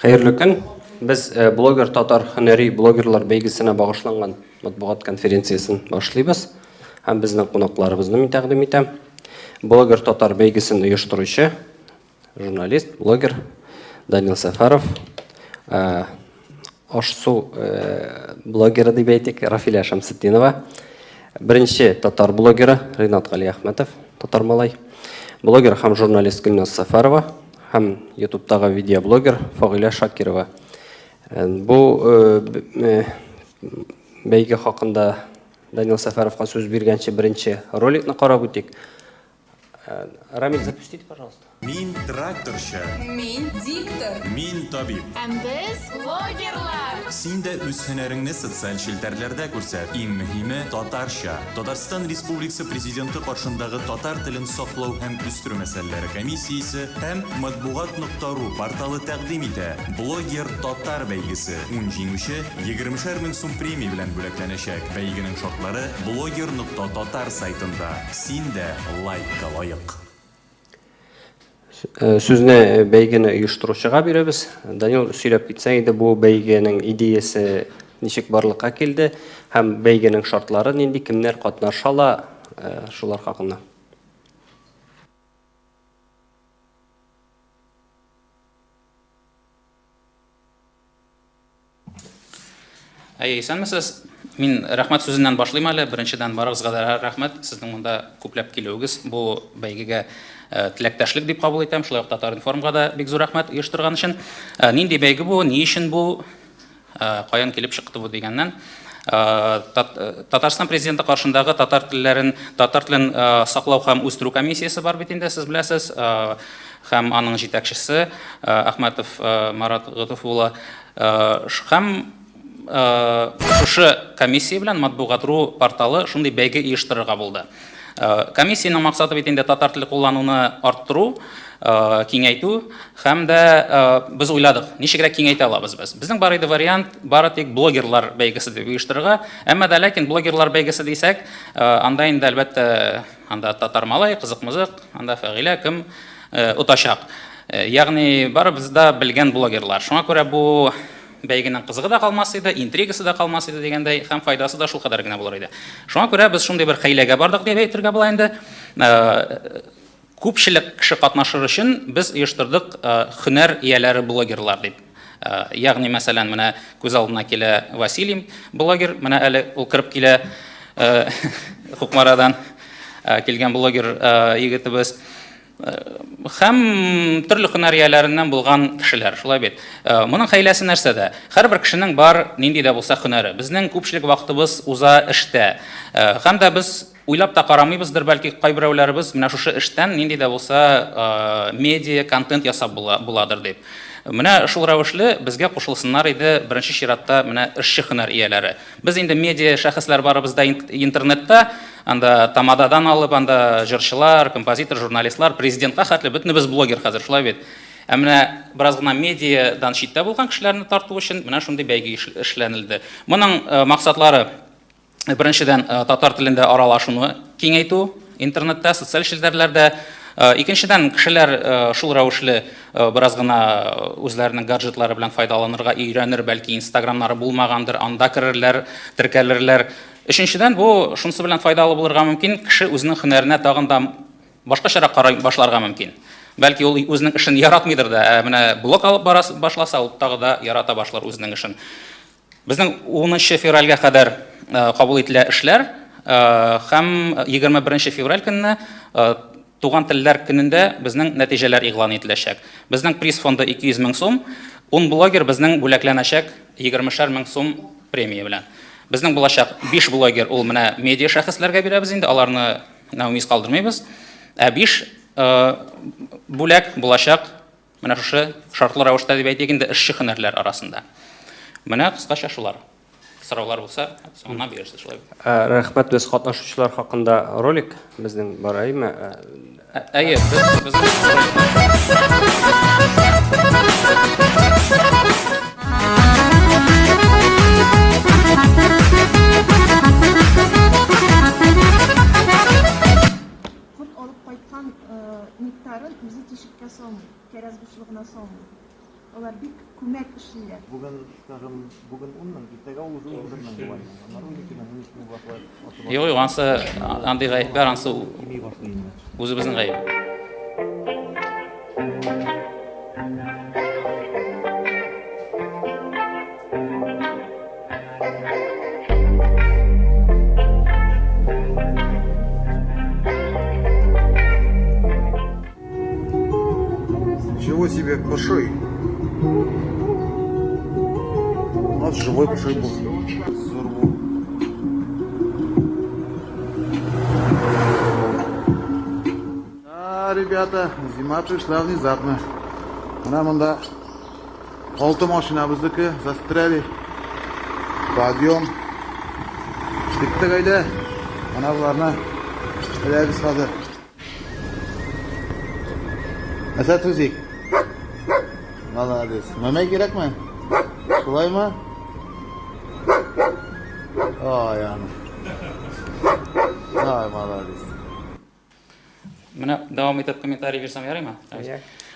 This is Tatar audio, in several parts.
Хәерле көн. Без блогер татар һөнәри блогерлар бәйгесенә багышланган матбугат конференциясын башлыйбыз. Һәм безнең кунакларыбызны мин тәкъдим итәм. Блогер татар бәйгесен оештыручы журналист, блогер Данил Сафаров, Ашсу блогеры дип әйтик, Рафиля Шамсетдинова, беренче татар блогеры Ринат Гали Ахмәтов, татар малай, блогер һәм журналист Гөлназ Сафарова, һәм YouTube'тагы видеоблогер Фагыля Шакирова. Бу бәйге хакында Данил Сафаровка сүз биргәнче беренче роликны карап үтик. Рамиль, запустите, пожалуйста. Мин тракторчы. Мин диктор. Мин табиб. Без блогерлар. Син дә үз һөнәреңне социаль челтәрләрдә күрсәт. Иң мөһиме татарча. Татарстан Республикасы Президенты каршындагы татар телен саклау һәм үстерү мәсьәләләре комиссиясе һәм матбугат.ру порталы тәкъдим итә. Блогер татар бәйгесе. 10 җиңүче 20,000 мең сум премия белән бүләкләнәчәк. Бәйгенең шартлары blogger.tatar сайтында. Син дә лайкка лаек. Сүзне бәйгене оештыручыга бирәбез. Данил сөйләп китсә иде, бу бәйгенең идеясе ничек барлыкка килде һәм бәйгенең шартлары нинди, кемнәр катнашала, шулар хакында. Исәнмесез, мин рәхмәт сүзеннән башлыйм әле. Беренчедән барыгызга да рәхмәт. Сезнең монда күпләп килүегез бу бәйгегә теләктәшлек дип кабул итәм. Шулай ук Татар информга да бик зур рәхмәт оештырган өчен. Нинди бәйге бу, ни өчен бу, каян килеп чыкты бу дигәннән. Татарстан президенты каршындагы татар телен саклау һәм үстерү комиссиясе бар бит инде, сез беләсез. Һәм аның җитәкчесе Ахмәтов Марат Гытов улы. Һәм шушы комиссия белән матбугат.ру порталы шундый бәйге оештырырга булды. Комиссияның максаты бит инде татар теле куллануны арттыру, киңәйтү һәм дә без уйладык, ничегрәк киңәйтә алабыз без. Безнең бар иде вариант, бары тик блогерлар бәйгесе дип оештырырга. Әмма дә ләкин блогерлар бәйгесе дисәк, анда инде әлбәттә анда татар малай, кызык-мызык, анда Фагыля кем утачак. Ягъни барыбыз да белгән блогерлар. Шуңа күрә бу бәйгенең кызыгы да калмас иде, интригасы да калмас иде дигәндәй, һәм файдасы да шул кадәр генә булыр иде. Шуңа күрә без шундый бер хәйләгә бардык дип әйтергә була инде. Күпчелек кеше катнашыр өчен без оештырдык һөнәр ияләре блогерлар дип. Ягъни мәсәлән, менә күз алдына килә Василий блогер, менә әле ул кырып килә Хукмарадан килгән блогер егетебез. Һәм төрле һөнәр ияләреннән булган кешеләр, шулай бит. Моның хәйләсе нәрсәдә? Һәрбер кешенең бар нинди дә булса һөнәре. Безнең күпчелек вакытыбыз уза эштә. Һәм дә без уйлап та карамыйбыздыр, бәлки кайберәүләребез менә шушы эштән нинди дә булса медиа, контент ясап буладыр дип. Менә шул рәвешле безгә кушылсыннар иде беренче чиратта менә эшче һөнәр ияләре. Без инде медиа шәхесләр барыбыз да интернетта, анда тамададан алып, анда җырчылар, композитор, журналистлар, президентка хәтле бөтенебез блогер хәзер, шулай бит. Менә бераз гына медиадан читтә булган кешеләрне тарту өчен менә шундый бәйге эшләнелде. Моның максатлары беренчедән татар телендә аралашуны киңәйтү интернетта, социаль челтәрләрдә. Икенчедән кешеләр шул рәвешле бераз гына үзләренең гаджетлары белән файдаланырга өйрәнер, бәлки инстаграмнары булмагандыр, анда керерләр, теркәлерләр. Өченчедән бу шунысы белән файдалы булырга мөмкин, кеше үзенең һөнәренә тагын да башкачарак карый башларга мөмкин. Бәлки ул үзенең эшен яратмыйдыр да, менә блог алып башласа, ул тагы да ярата башлар үзенең эшен. Безнең 10 февральгә кадәр кабул ителә эшләр һәм 21 февраль көнне Туган телләр көнендә безнең нәтиҗәләр игълан ителәчәк. Безнең приз фонды 200 мең сум, 10 блогер безнең бүләкләнәчәк 20,000 мең сум премия белән. Безнең булачак 5 блогер, ул менә медиа шәхесләргә бирәбез инде, аларны наумис калдырмыйбыз. 5 бүләк булачак менә шушы шартлы рәвештә дип әйтик инде эшче һөнәрләр арасында. Менә кыскача шулар. Сораулар булса, соңыннан бирерсез, шулай. Рәхмәт, без катнашучылар хакында ролик безнең бараймы? Әйе, без Кайткан нектарын үзе тишеккә салмый, кәрәз бушлыгына салмый. Олар бик күмәк эшлиләр. Бүген, скажем, бүген 10-нан, иртәгә ул уже 11-нан була. Аннары 12-нан, 13-нан ваклап атып Юк, юк, ансы андый гаепләр, ансы кими башлый инде. үзебезнең гаеп. Ничего себе, пошей. У нас живой пошей был. Взорву. Да, ребята, зима пришла внезапно. Нам да olti mashinamizniki застряли. Подъем. Bitta qayda. Mana bularni ilaymiz hozir. Asad Tuzik. Молодец. Nima kerakmi? Qulaymi? Ay ana. Ay молодец. Менә дәвам итеп комментарий бирсәм ярыймы?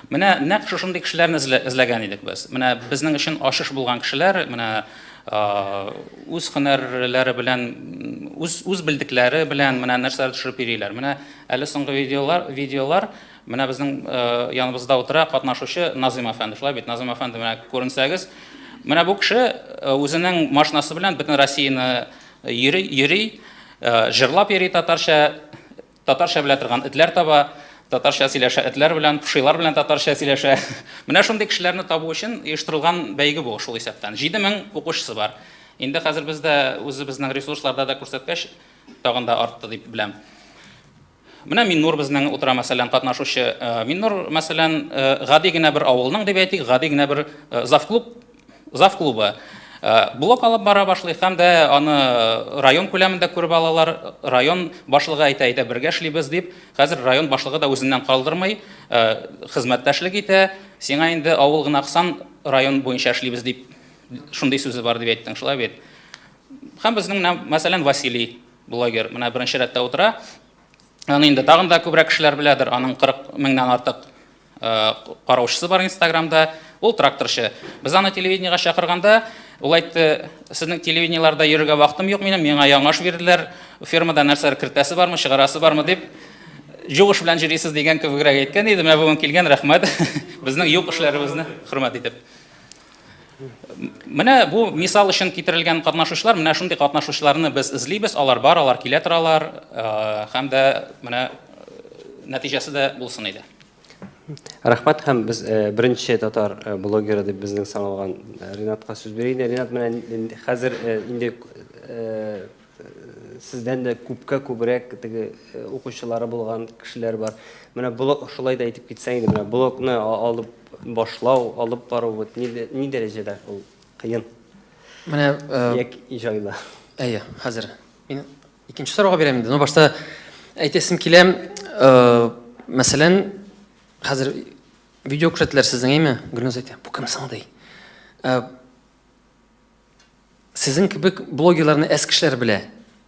Менә нәкъ шушындый кешеләрне эзләгән идек без. Менә безнең өчен ачыш булган кешеләр, менә үз һөнәрләре белән, үз белдекләре белән менә нәрсәләр төшереп йөриләр. Менә әле соңгы видеолар менә безнең яныбызда утыра катнашучы Назым әфәнде. Шулай бит, Назым әфәнде, менә күренсәгез, менә бу кеше үзенең машинасы белән бөтен Россияны йөри, җырлап йөри татарча белә торган этләр таба, татарча сөйләшә этләр белән, пушилар белән татарча сөйләшә. Менә шундый кешеләрне табу өчен оештырылган бәйге бу шул исәптән. 7000 укучысы бар. Инде хәзер бездә үзебезнең ресурсларда да күрсәткәч, тагын да артты дип беләм. Менә Миннур безнең утыра мәсәлән катнашучы. Миннур мәсәлән гади генә бер авылның дип әйтик, гади генә бер завклубы. Блок алып бара башлый һәм дә аны район күләмендә күреп алалар. Район башлыгы әйтә, бергә эшлибез дип. Хәзер район башлыгы да үзеннән калдырмый, хезмәттәшлек итә. Сиңа инде авыл гына аксан район буенча эшлибез дип шундый сүзе бар дип әйттең, шулай бит. Һәм безнең мәсәлән Василий блогер менә беренче рәттә утыра. Аны инде тагын да күбрәк кешеләр беләдер. Аның 40 меңнән артык караучысы бар Инстаграмда. Ул тракторчы. Без аны телевидениегә чакырганда, ул әйтте, сезнең телевидениеларда йөрергә вакытым юк минем, миңа яңаш бирделәр, фермада нәрсәләр кертәсе бармы, чыгарасы бармы дип, юк эш белән җирисез дигән кебегрәк әйткән иде. Менә бүген килгән, рәхмәт. Безнең юк эшләребезне хөрмәт итеп. Менә бу мисал өчен китерелгән катнашучылар, менә шундый катнашучыларны без эзлибез, алар бар, алар килә торалар, һәм дә менә нәтиҗәсе дә булсын иде. Рәхмәт, һәм без беренче татар блогеры дип безнең саналган Ринатка сүз бирәйек. Ринат, менә хәзер инде сездән дә күбрәк теге укучылары булган кешеләр бар. Менә блог шулай да әйтеп китсәң иде, менә блогны алып башлау, алып бару ни дәрәҗәдә ул кыен? Менә Як иҗайла. әйе, хәзер. Мин икенче сорауга бирәм инде. Но башта әйтәсем килә, мәсәлән, хәзер видео күрсәтәләр сезнең, әйме? Гөлназ әйтә, бу кем соң ди? Сезнең кебек блогерларны әз кешеләр белә.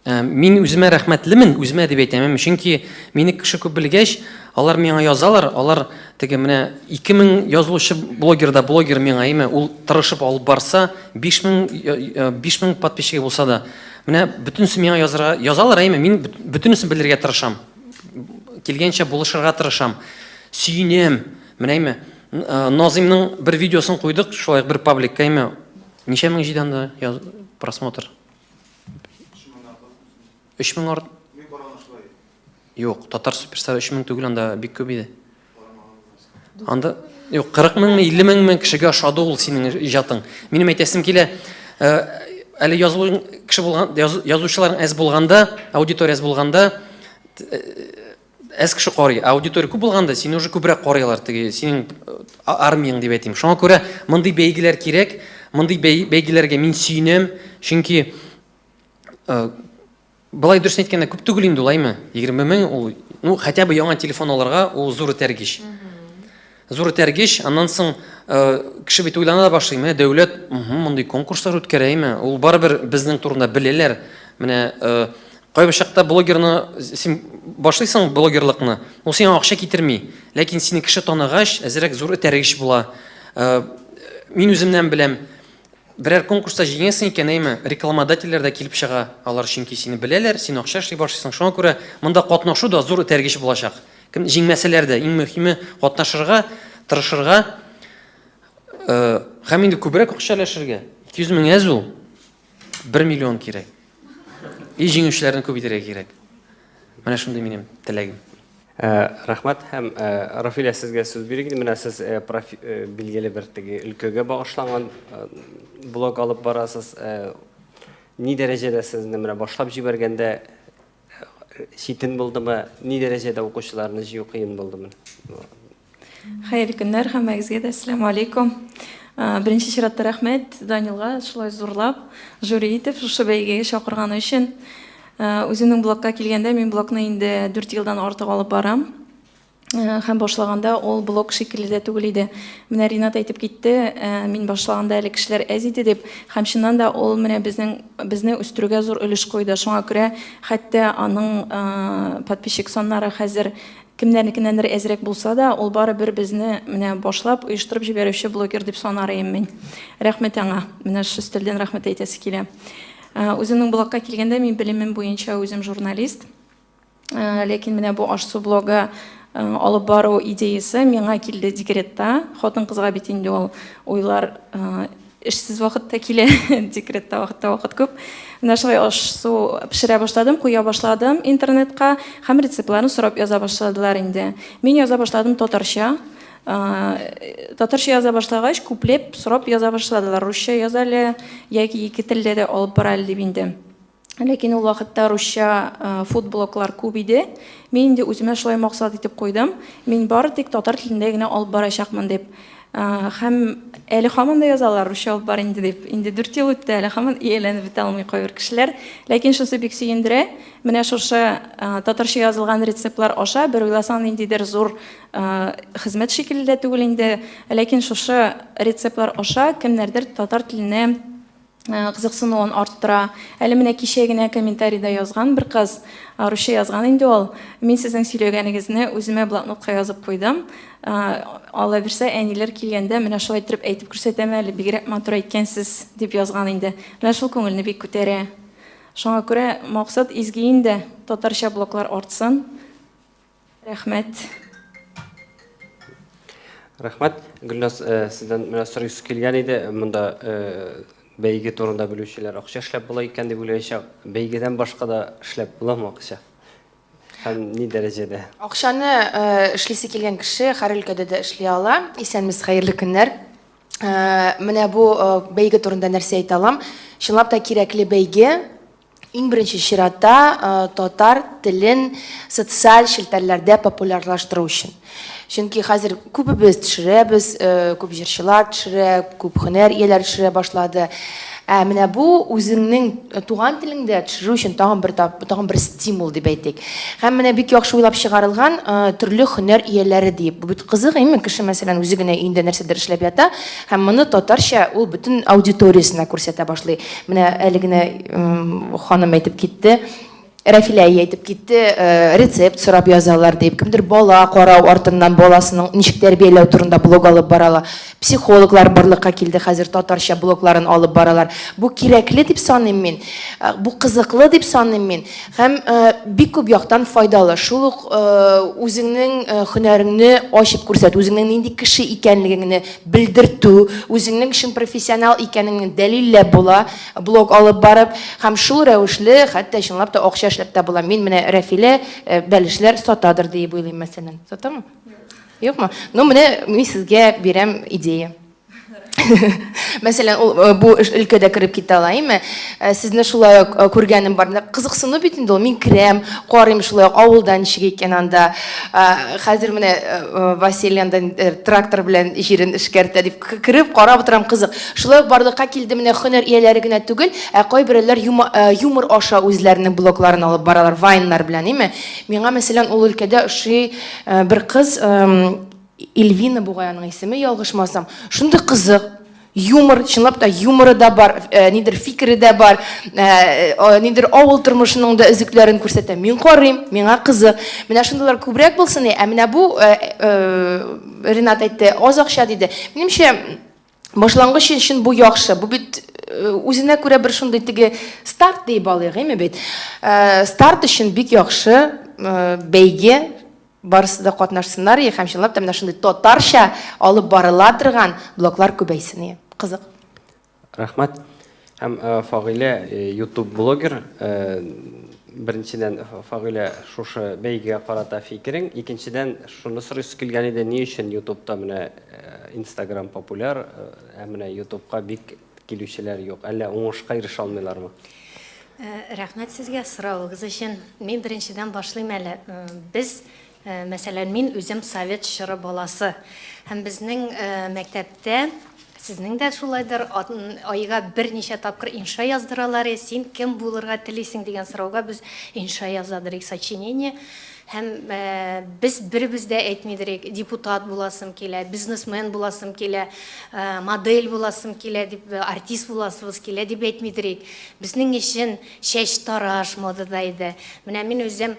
Мин үземә рәхмәтлемен, үземә дип әйтәм, чөнки мине кеше күп белгәч, алар миңа язалар, алар теге менә 2000 язылучы блогерда блогер миңа, әйме, ул тырышып алып барса, 5000 подписчик булса да, менә бөтенсе миңа язалар, әйме, мин бөтенесен белергә тырышам. Килгәнчә булышырга тырышам. Сөйнәм, менә әйме, Назимның бер видеосын куйдык, шулай бер пабликка, әйме, ничә мең җидәндә просмотр? 3000 арт. Юк, татар суперстар 3000 түгел, анда бик күп иде. Анда юк, 40 мең, 50 мең кешегә ашады ул синең иҗатың. Минем әйтәсем килә, әле язылу кеше булган, язучыларның әз булганда, аудитория әз булганда, әз кеше карый, аудитория күп булганда, сине уже күбрәк карыйлар, теге синең армияң дип әйтим. Шуңа күрә мондый бәйгеләр кирәк, мондый бәйгеләргә мин сөйнәм, чөнки Былай дөрес әйткәндә күп түгел инде ул, әйме? 20 мең, ул, ну, хотя бы яңа телефон алырга, ул зур этәргеч. Зур этәргеч, аннан соң кеше бит уйлана да башлый, менә дәүләт мондый конкурслар үткәрә, әйме? Ул барыбер безнең турында беләләр. Менә кайбер чакта блогерны, син башлыйсың блогерлыкны, ул сиңа акча китерми, ләкин сине кеше таныгач, әзрәк зур этәргеч була. мин үземнән беләм, берәр конкурста җиңәсең икән, әйме, рекламодательләр дә килеп чыга. Алар чөнки сине беләләр, син акча эшли башлыйсың. Шуңа күрә монда катнашу да зур этәргеч булачак. Кем җиңмәсәләр дә, иң мөһиме катнашырга, тырышырга, һәм инде күбрәк акча өләшергә. 200 мең әз ул, 1 миллион кирәк. И җиңүчеләрне күбәйтергә кирәк. Менә шундый минем теләгем. Рахмат, һәм Рафиля сезгә сүз бирик. Менә сез билгеле бер теге өлкәгә багышланган блог алып барасыз. Ни дәрәҗәдә сезне менә башлап җибәргәндә читен булдымы? Ни дәрәҗәдә укучыларны җыю кыен булдымы? Хәерле көннәр, һәммәгезгә дә ассаламу алейкум. Беренче чиратта рәхмәт Данилга шулай зурлап, жюри итеп шушы бәйгегә чакырганы өчен. Үземнең блогка килгәндә, мин блогны инде 4 елдан артык алып барам. Һәм башлаганда ул блог шикелле дә түгел иде. Менә Ринат әйтеп китте, мин башлаганда әле кешеләр әз иде дип, һәм чыннан да ул менә безне үстерүгә зур өлеш куйды. Шуңа күрә хәтта аның подписчик саннары хәзер кемнәрнекеннәндер әзрәк булса да, ул бары бер безне менә башлап оештырып җибәрүче блогер дип санарым мин. Рәхмәт аңа. Менә шу стилдән рәхмәт әйтәсе килә. Үземнең блогка килгәндә мин белемем буенча үзем журналист. Ләкин менә бу ашсу блогы алып бару идеясы миңа килде декретта. Хатын-кызга бит инде ул уйлар эшсез вакытта килә, декретта вакыт күп. Менә шулай ашсу пешерә башладым, куя башладым интернетка, һәм рецептларны сорап яза башладылар инде. Мин яза башладым татарча. Татарча яза башлагач, күпләп сорап яза башладылар. Русча язале, яки ике телдә дә алып бара әле дип инде. Ләкин ул вакытта русча футблоглар күп иде. Мин инде үземә шулай максат итеп куйдым. Мин бары тик татар телендә генә алып барачакмын дип. Һәм әле һаман да язалар русча алып бар инде дип. Инде 4 ел үтте, әле һаман ияләнеп бетә алмый кайбер кешеләр. Ләкин шусы бик сөендерә. Менә шушы татарча язылган рецептлар аша бер уйласаң ниндидер зур хезмәт шикелле дә түгел инде. Ләкин шушы рецептлар аша кемнәрдер татар теленә кызыксынуын арттыра. Әле менә кичә генә комментарийда язган бер кыз, русча язган инде ул. Мин сезнең сөйләгәнегезне үземә блокнотка язып куйдым. Алла бирсә, әниләр килгәндә менә шулай итеп әйтеп күрсәтәм әле, бигрәк матур әйткәнсез дип язган инде. Менә шул күңелне бик күтәрә. Шуңа күрә максат изге инде, татарча блоглар артсын. Рәхмәт. Рәхмәт. Гөлназ, сездән менә сорыйсы килгән иде. Монда бәйге турында белүчеләр акча эшләп була икән дип уйлаячак. Бәйгедән башка да эшләп буламы акча? Һәм ни дәрәҗәдә? Акчаны эшлисе килгән кеше һәр өлкәдә дә эшли ала. Исәнмез, хәерле көннәр. Менә бу бәйге турында нәрсә әйтә алам? Чынлап та кирәкле бәйге. Иң беренче чиратта татар телен социаль челтәрләрдә популярлаштыру өчен. Чөнки хәзер күпебез төшерәбез, күп җырчылар төшерә, күп һөнәр ияләре төшерә башлады. Менә бу үзеңнең туган телеңдә төшерү өчен тагын бер стимул дип әйтик. Һәм менә бик яхшы уйлап чыгарылган төрле һөнәр ияләре дип. Бу бит кызык, әйме, кеше мәсәлән үзе генә инде нәрсәдер эшләп ята, һәм моны татарча ул бөтен аудиториясына күрсәтә башлый. Менә әле генә ханым әйтеп китте. Рафиля әйтеп китте, рецепт сорап язалар дип, кемдер бала карау артыннан баласының ничек тәрбияләү турында блог алып баралар. Психологлар барлыкка килде, хәзер татарча блогларын алып баралар. Бу кирәкле дип саныйм мин. Бу кызыклы дип саныйм мин. Һәм бик күп яктан файдалы. Шул ук үзеңнең һөнәреңне ачып күрсәтү, үзеңнең нинди кеше икәнлегеңне белдертү, үзеңнең чын профессионал икәнеңне дәлилләп була, блог алып барып, һәм шул рәвешле хәтта чынлап та акча эшләп тә була. Мин менә Рафилә бәлешләр сатадыр дип уйлыйм мәсәлән. Сатамы? Юкмы? Ну менә мин сезгә бирәм идея. Мәсәлән, бу өлкәдә кирип китә алаймы? Сезне шулай күргәнем бар. Кызыксыну бит инде ул. Мин керәм, карыйм шулай авылдан ничек икән анда. Хәзер менә Василияндан трактор белән җирен эшкәртә дип кирип карап торам, кызык. Шулай барлыкка килде менә һөнәр ияләре генә түгел, кайберләр юмор аша үзләренең блогларын алып баралар, вайннар белән, әйме? Миңа мәсәлән ул өлкәдә шуй бер кыз Эльвина бугаяның исеме, ялгышмасам. Шундый кызык, юмор, чынлап та юморы да бар, нидер фикере дә бар, нидер авыл тормышының да өзекләрен күрсәтә. Мин карыйм, миңа кызык. Менә шундыйлар күбрәк булсын, менә бу Ринат әйтте, аз акча диде. Минемчә, Башлангыч өчен бу яхшы. Бу бит үзенә күрә бер шундый теге старт дип алыйк, әйме бит. Старт өчен бик яхшы бәйге барысы да катнашсыннар, һәм чынлап та менә шундый татарча алып барыла торган блоглар күбәйсен. Кызык. Рәхмәт. Һәм Фагыйлә YouTube блогер. Беренчедән Фагыйлә шушы бәйгегә карата фикерең, икенчедән шуны сорыйсы килгән иде, ни өчен YouTube'та менә Instagram популяр, ә менә YouTube'ка бик килүчеләр юк. Әллә уңышка ирешә алмыйлармы? Рәхмәт сезгә сорауыгыз өчен. Мин беренчедән башлыйм әле. Без, мәсәлән, мин үзем совет чоры баласы. Һәм безнең мәктәптә сезнең дә шулайдыр, айга берничә тапкыр инша яздыралар, син кем булырга телисең дигән сорауга без инша язадыр, сочинение. Һәм без беребез дә әйтмидек, депутат буласым килә, бизнесмен буласым килә, модель буласым килә, дип артист буласыбыз килә дип әйтмидек. Безнең өчен чәч тараш модада иде. Менә мин үзем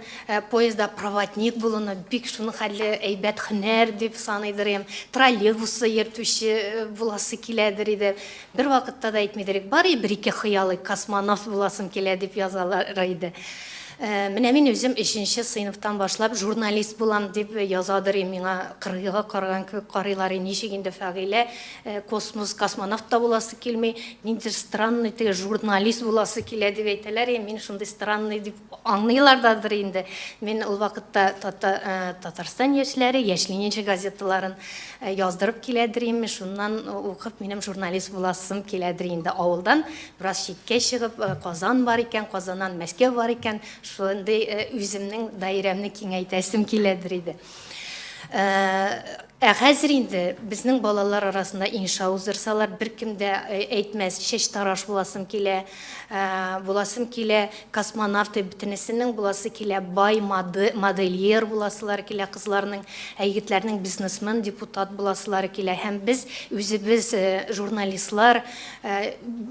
поездда проводник булуны бик шуны хәлле әйбәт һөнәр дип саныйдырым. Троллейбусы йөртүче буласы киләдер иде. Бер вакытта да әйтмидек, бары бер-ике хыялы космонавт буласым килә дип язалар иде. Менә мин үзем 3нче сыйныфтан башлап журналист булам дип язадыр, миңа кырыйга караган күк карыйлар, ничек инде Фагыйлә космос космонавт та буласы килми, ниндидер странный теге журналист буласы килә дип әйтәләр, мин шундый странный дип аңлыйлардыр инде. Мин ул вакытта Татарстан яшьләре, Яшьленинче газеталарын яздырып киләдер, шуннан укып минем журналист буласым киләдер инде. Авылдан бераз читкә чыгып, Казан бар икән, Казаннан Мәскәү бар икән, шундый үземнең даирәмне киңәйтәсем киләдер иде. Хәзер инде безнең балалар арасында инша уздырсалар, беркем дә әйтмәс, чәч тараш буласым килә, космонавт битенесенең буласы килә, бай модельер буласылар килә, кызларның, егетләрнең бизнесмен, депутат буласылар килә. Һәм без үзебез журналистлар,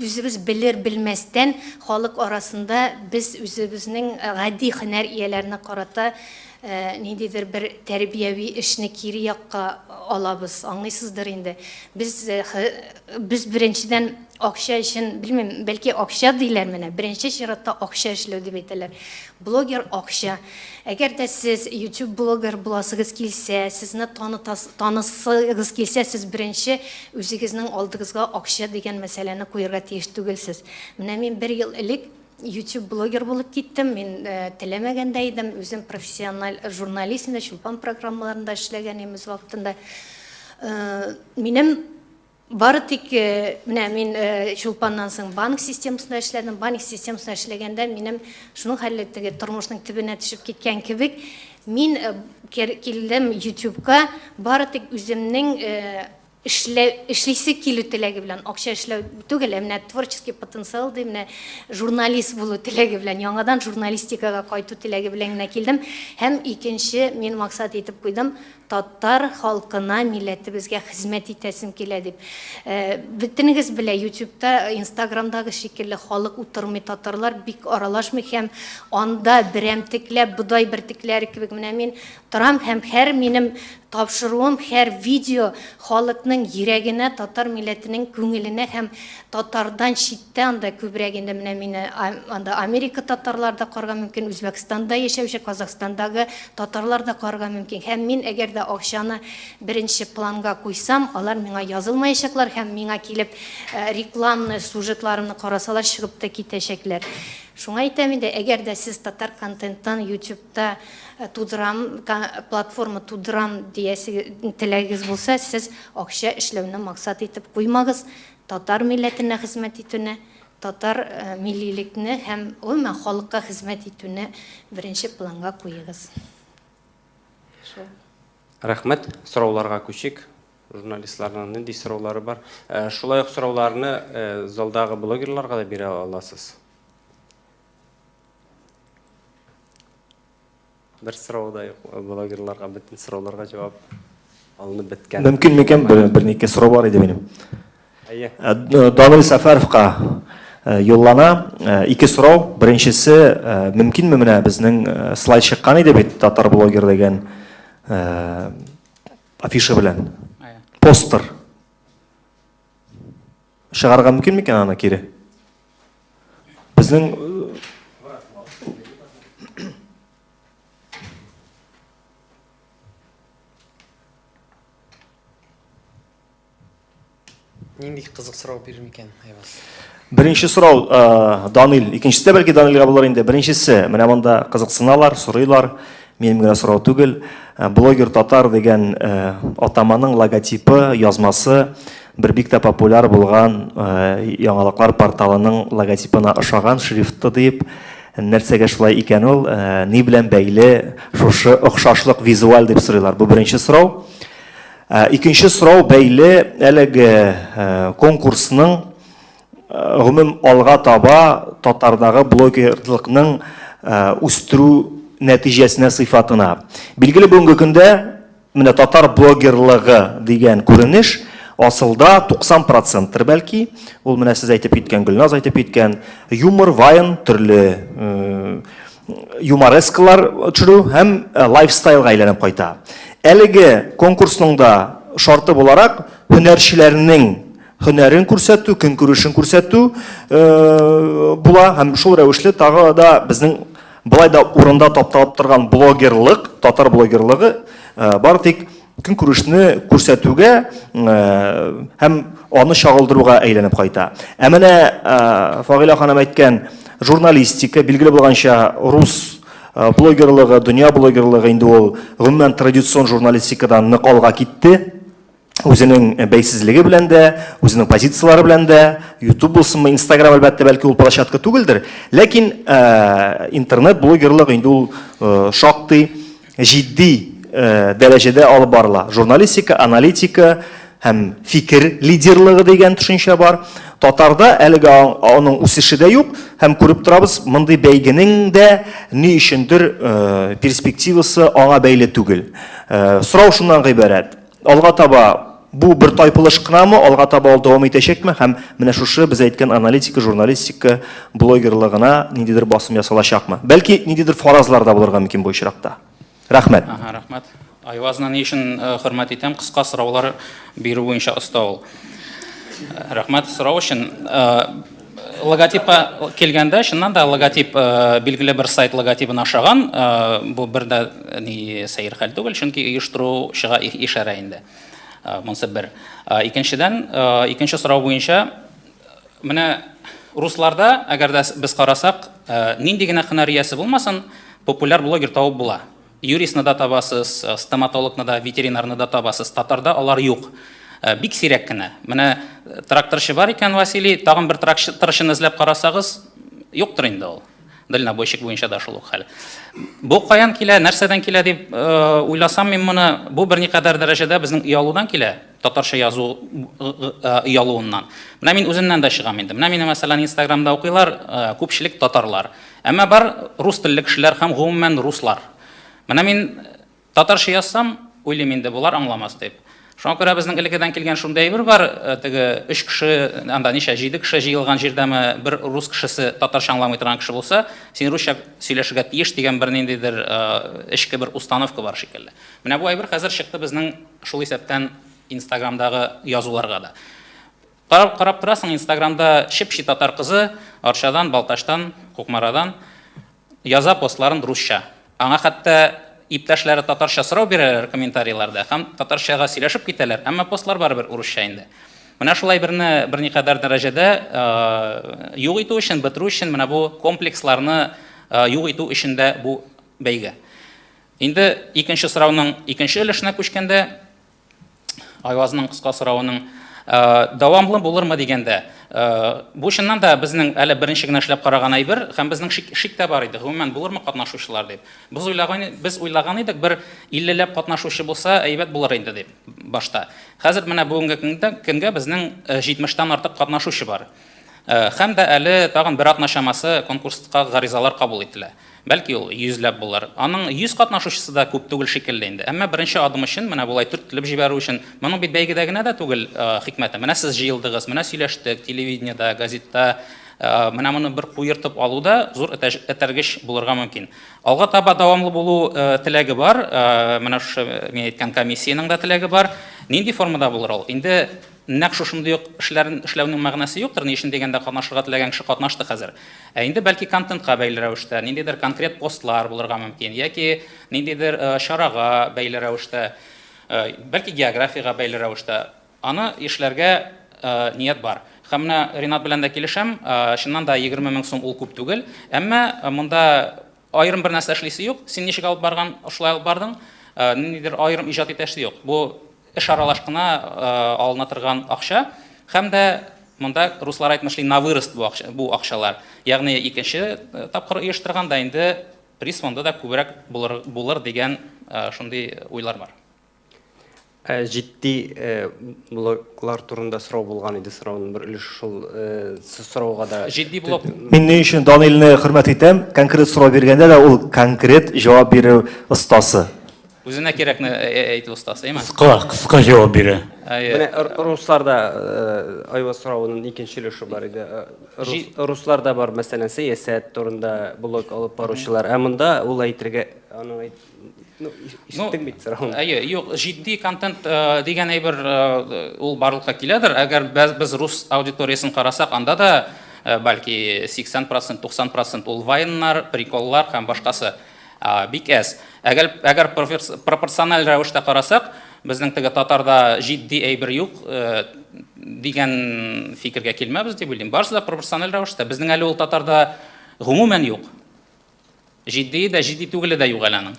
үзебез белер белмәстән халык арасында без үзебезнең гади һөнәр ияләренә карата ниндидер бер тәрбияви эшне кире якка алабыз, аңлыйсыздыр инде. Без беренчедән акча өчен, белмим, бәлки акча диләр менә, беренче чиратта акча эшләү дип әйтәләр. Блогер акча. Әгәр дә сез YouTube блогер буласыгыз килсә, сезне танысыгыз килсә, сез беренче үзегезнең алдыгызга акча дигән мәсьәләне куярга тиеш түгелсез. Менә мин 1 ел элек YouTube блогер булып киттем. Мин теләмәгәндә идем, үзем профессиональ журналист инде, Чулпан программаларында эшләгән имез вакытында. Минем бары тик менә мин Чулпаннан соң банк системасында эшләдем. Банк системасында эшләгәндә минем шуның хәлле теге тормышның төбенә төшеп киткән кебек, мин килдем YouTube'ка бары тик үземнең эшлисе килү теләге белән, акча эшләү түгел, менә творческий потенциал ди, менә журналист булу теләге белән, яңадан журналистикага кайту теләге белән генә килдем. Һәм икенче мин максат итеп куйдым, татар халкына, милләтебезгә хезмәт итәсем килә дип. Бөтенегез белә, YouTube'та, Instagram'дагы шикелле халык утырмый, татарлар бик аралашмый, һәм анда берәмтекләп, бодай бертекләре кебек менә мин торам, һәм һәр минем тапшыруым, һәр видео халыкның йөрәгенә, татар милләтенең күңеленә һәм татардан читтә анда күбрәк инде менә мине анда Америка татарларда карга мөмкин, Үзбәкстанда яшәүче, Казакстандагы татарларда карга мөмкин. Һәм мин әгәр дә акчаны беренче планга куйсам, алар миңа язылмаячаклар һәм миңа килеп рекламны сюжетларымны карасалар чыгып та китәчәкләр. Шуңа әйтәм инде, әгәр дә сез татар контенттан YouTube'та тудырам, платформа тудырам диясе теләгегез булса, сез акча эшләүне максат итеп куймагыз, татар милләтенә хезмәт итүне, татар миллилекне һәм гомумән халыкка хезмәт итүне беренче планга куегыз. Рәхмәт. Сорауларга күчик. Журналистларның нинди сораулары бар? Шулай ук сорауларны залдагы блогерларга да бирә аласыз. Бер сорауда блогерларга бөтен сорауларга җавап алынып беткән. Мөмкин микән берничә сорау бар иде минем. Әйе. Данил Сафаровка юллана 2 сорау. Беренчесе, мөмкинме менә безнең слайд чыккан иде бит татар блогер дигән афиша белән. Постер. Шығарға мөмкин мекен аны кире? Безнең Нинди кызык суроо берер мекен Айваз? Беренче сорау Данил, икенчесе дә бәлки Данилга булыр инде. Беренчесе, менә монда кызыксыналар, сорыйлар. Минем генә сорау түгел. Блогер татар дигән атаманың логотипы, язмасы бер бик тә популяр булган яңалыклар порталының логотипына ошаган шрифты дип, нәрсәгә шулай икән ул, ни белән бәйле шушы охшашлык визуаль дип сорыйлар. Бу беренче сорау. Икенче сорау бәйле әлеге конкурсның гомум алга таба татардагы блогерлыкның үстерү нәтиҗәсенә сыйфатына. Билгеле бүгенге көндә менә татар блогерлыгы дигән күренеш асылда 90% бәлки, ул менә сез әйтеп киткән, Гөлназ әйтеп киткән, юмор, вайн, төрле юморескалар төшерү һәм лайфстайлга әйләнеп кайта. Әлеге конкурсның да шарты буларак һөнәрчеләрнең һөнәрен күрсәтү, көнкүрешен күрсәтү була һәм шул рәвешле тагы да безнең былай да урында тапталып торган блогерлык, татар блогерлыгы бар тик көнкүрешне күрсәтүгә һәм аны чагылдыруга әйләнеп кайта. Ә менә Фагыйлә ханым әйткән журналистика, билгеле булганча рус блогерлыгы, дөнья блогерлыгы инде ул гомумән традицион журналистикадан нык алга китте. Үзенең бәйсезлеге белән дә, үзенең позициялары белән дә, YouTube булсынмы, Instagram әлбәттә бәлки ул площадка түгелдер. Ләкин интернет блогерлыгы инде ул шактый җитди дәрәҗәдә алып барыла. Журналистика, аналитика һәм фикер лидерлыгы дигән төшенчә бар. Татарда әлегә аның үсеше дә юк һәм күреп торабыз, мондый бәйгенең дә ни өчендер перспективасы аңа бәйле түгел. Сорау шуннан гыйбарәт. Алга таба бу бер тайпылыш кынамы, алга таба ул дәвам итәчәкме һәм менә шушы без әйткән аналитика, журналистика блогерлыгына ниндидер басым ясалачакмы? Бәлки ниндидер фаразлар да булырга мөмкин бу очракта. Рәхмәт. Рәхмәт. Айвазны ни өчен хөрмәт итәм, кыска сораулар бирү буенча оста ул. Рәхмәт сорау өчен. Логотипа килгәндә, чыннан да логотип билгеле бер сайт логотипын ашаган, бу бер дә ни сәер хәл түгел, чөнки оештыручыга ишарә инде. Монсы бер. Икенчедән, икенче сорау буенча, менә русларда, әгәр дә без карасак, нинди генә һөнәр иясе булмасын, популяр блогер табып була. Юристны да табасыз, стоматологны да, ветеринарны да табасыз, татарда алар юк. Бик сирәк кенә. Менә тракторчы бар икән Василий, тагын бер тракторчыны эзләп карасагыз, юктыр инде ул. Дальнобойщик буенча да шул ук хәл. Бу каян килә, нәрсәдән килә дип уйласам мин моны, бу берникадәр дәрәҗәдә безнең оялудан килә, татарча язу оялуыннан. Менә мин үземнән дә чыгам инде. Менә мине мәсәлән Instagramда укыйлар, күпчелек татарлар. Әмма бар рус телле кешеләр һәм гомумән руслар. Менә мин татарча язсам, уйлыйм инде булар аңламас дип. Шуңа күрә безнең элеккедән килгән шундай бер бар, теге 3 кеше, анда ничә 7 кеше җыелган җирдәме бер рус кешесе татарча аңламый торган кеше булса, син русча сөйләшергә тиеш дигән бер ниндидер эчке бер установка бар шикелле. Менә бу әйбер хәзер чыкты безнең шул исәптән Instagramдагы язуларга да. Карап торасың, Instagramда чепчи татар кызы Арчадан, Балташтан, Кукмарадан яза постларын русча. Аңа хәтта иптәшләре татарча сорау бирәләр комментарийларда, һәм татарчага сөйләшеп китәләр, әмма постлар барыбер урысча инде. Менә шулай берникадәр дәрәҗәдә юк итү өчен, бетерү өчен менә бу комплексларны юк итү өчен дә бу бәйге. Инде икенче сорауның икенче өлешенә күчкәндә, Айвазның кыска сорауының давамлы булырмы дигәндә, бу чыннан да безнең әле беренче генә эшләп караган әйбер, һәм безнең шик тә бар иде. Гомумән булырмы катнашучылар дип. Без уйлаган идек, бер 50ләп катнашучы булса, әйбәт булыр инде дип башта. Хәзер менә бүгенге көнгә безнең 70тән артык катнашучы бар. Һәм дә әле тагын бер атна чамасы конкурска гаризалар кабул ителә. Бәлки ул 100ләп булыр. Аның 100 катнашучысы да күп түгел шикелле инде. Әмма беренче адым өчен, менә булай төртелеп җибәрү өчен, моның бит бәйгедә генә дә түгел хикмәте. Менә сез җыелдыгыз, менә сөйләштек, телевидениедә, газетта, менә моны бер куертып алуда зур этәргеч булырга мөмкин. Алга таба дәвамлы булу теләге бар, менә шушы мин әйткән комиссияның да теләге бар. Нинди формада булыр ул? Инде нәкъ шушындый ук эшләрен эшләүнең мәгънәсе юктыр, ни өчен дигәндә катнашырга теләгән кеше катнашты хәзер. Инде бәлки контентка бәйле рәвештә, ниндидер конкрет постлар булырга мөмкин, яки ниндидер чарага бәйле рәвештә, бәлки географиягә бәйле рәвештә аны эшләргә ният бар. Һәм менә Ринат белән дә килешәм, чыннан да 20 мең сум ул күп түгел, әмма монда айрым бер нәрсә эшлисе юк. Син ничек алып барган, шулай алып бардың, ниндидер айрым иҗат итәсе юк. Бу эш аралаш кына алына торган акча, һәм дә монда руслар әйтмешли на вырост бу акчалар. Ягъни икенче тапкыр оештырганда инде приз фонды да күбрәк булыр дигән шундый уйлар бар. Җитди блоглар турында сорау булган иде, сорауның бер өлеше шул сорауга да. Җитди блог. Мин ни өчен Данилне хөрмәт итәм, конкрет сорау биргәндә дә ул конкрет җавап бирү остасы. Үзенә кирәкне әйтү остасы, әйме? Кыска җавап бирә. Менә русларда айва соравының икенче өлеше бар иде. Русларда бар, мәсәлән, сәясәт турында блог алып баручылар. Ә монда ул әйтергә аның ишеттең бит сорауын. Юк, җитди контент дигән әйбер ул барлыкка киләдер. Әгәр без рус аудиториясын карасак, анда да бәлки 80%, 90% ул вайннар, приколлар һәм башкасы. Бик әз. Әгәр пропорциональ рәвештә карасак, безнең теге татарда җитди әйбер юк дигән фикергә килмәбез дип уйлыйм. Барысы да пропорциональ рәвештә. Безнең әле ул татарда гомумән юк. Җитди дә, җитди түгеле дә юк әленың.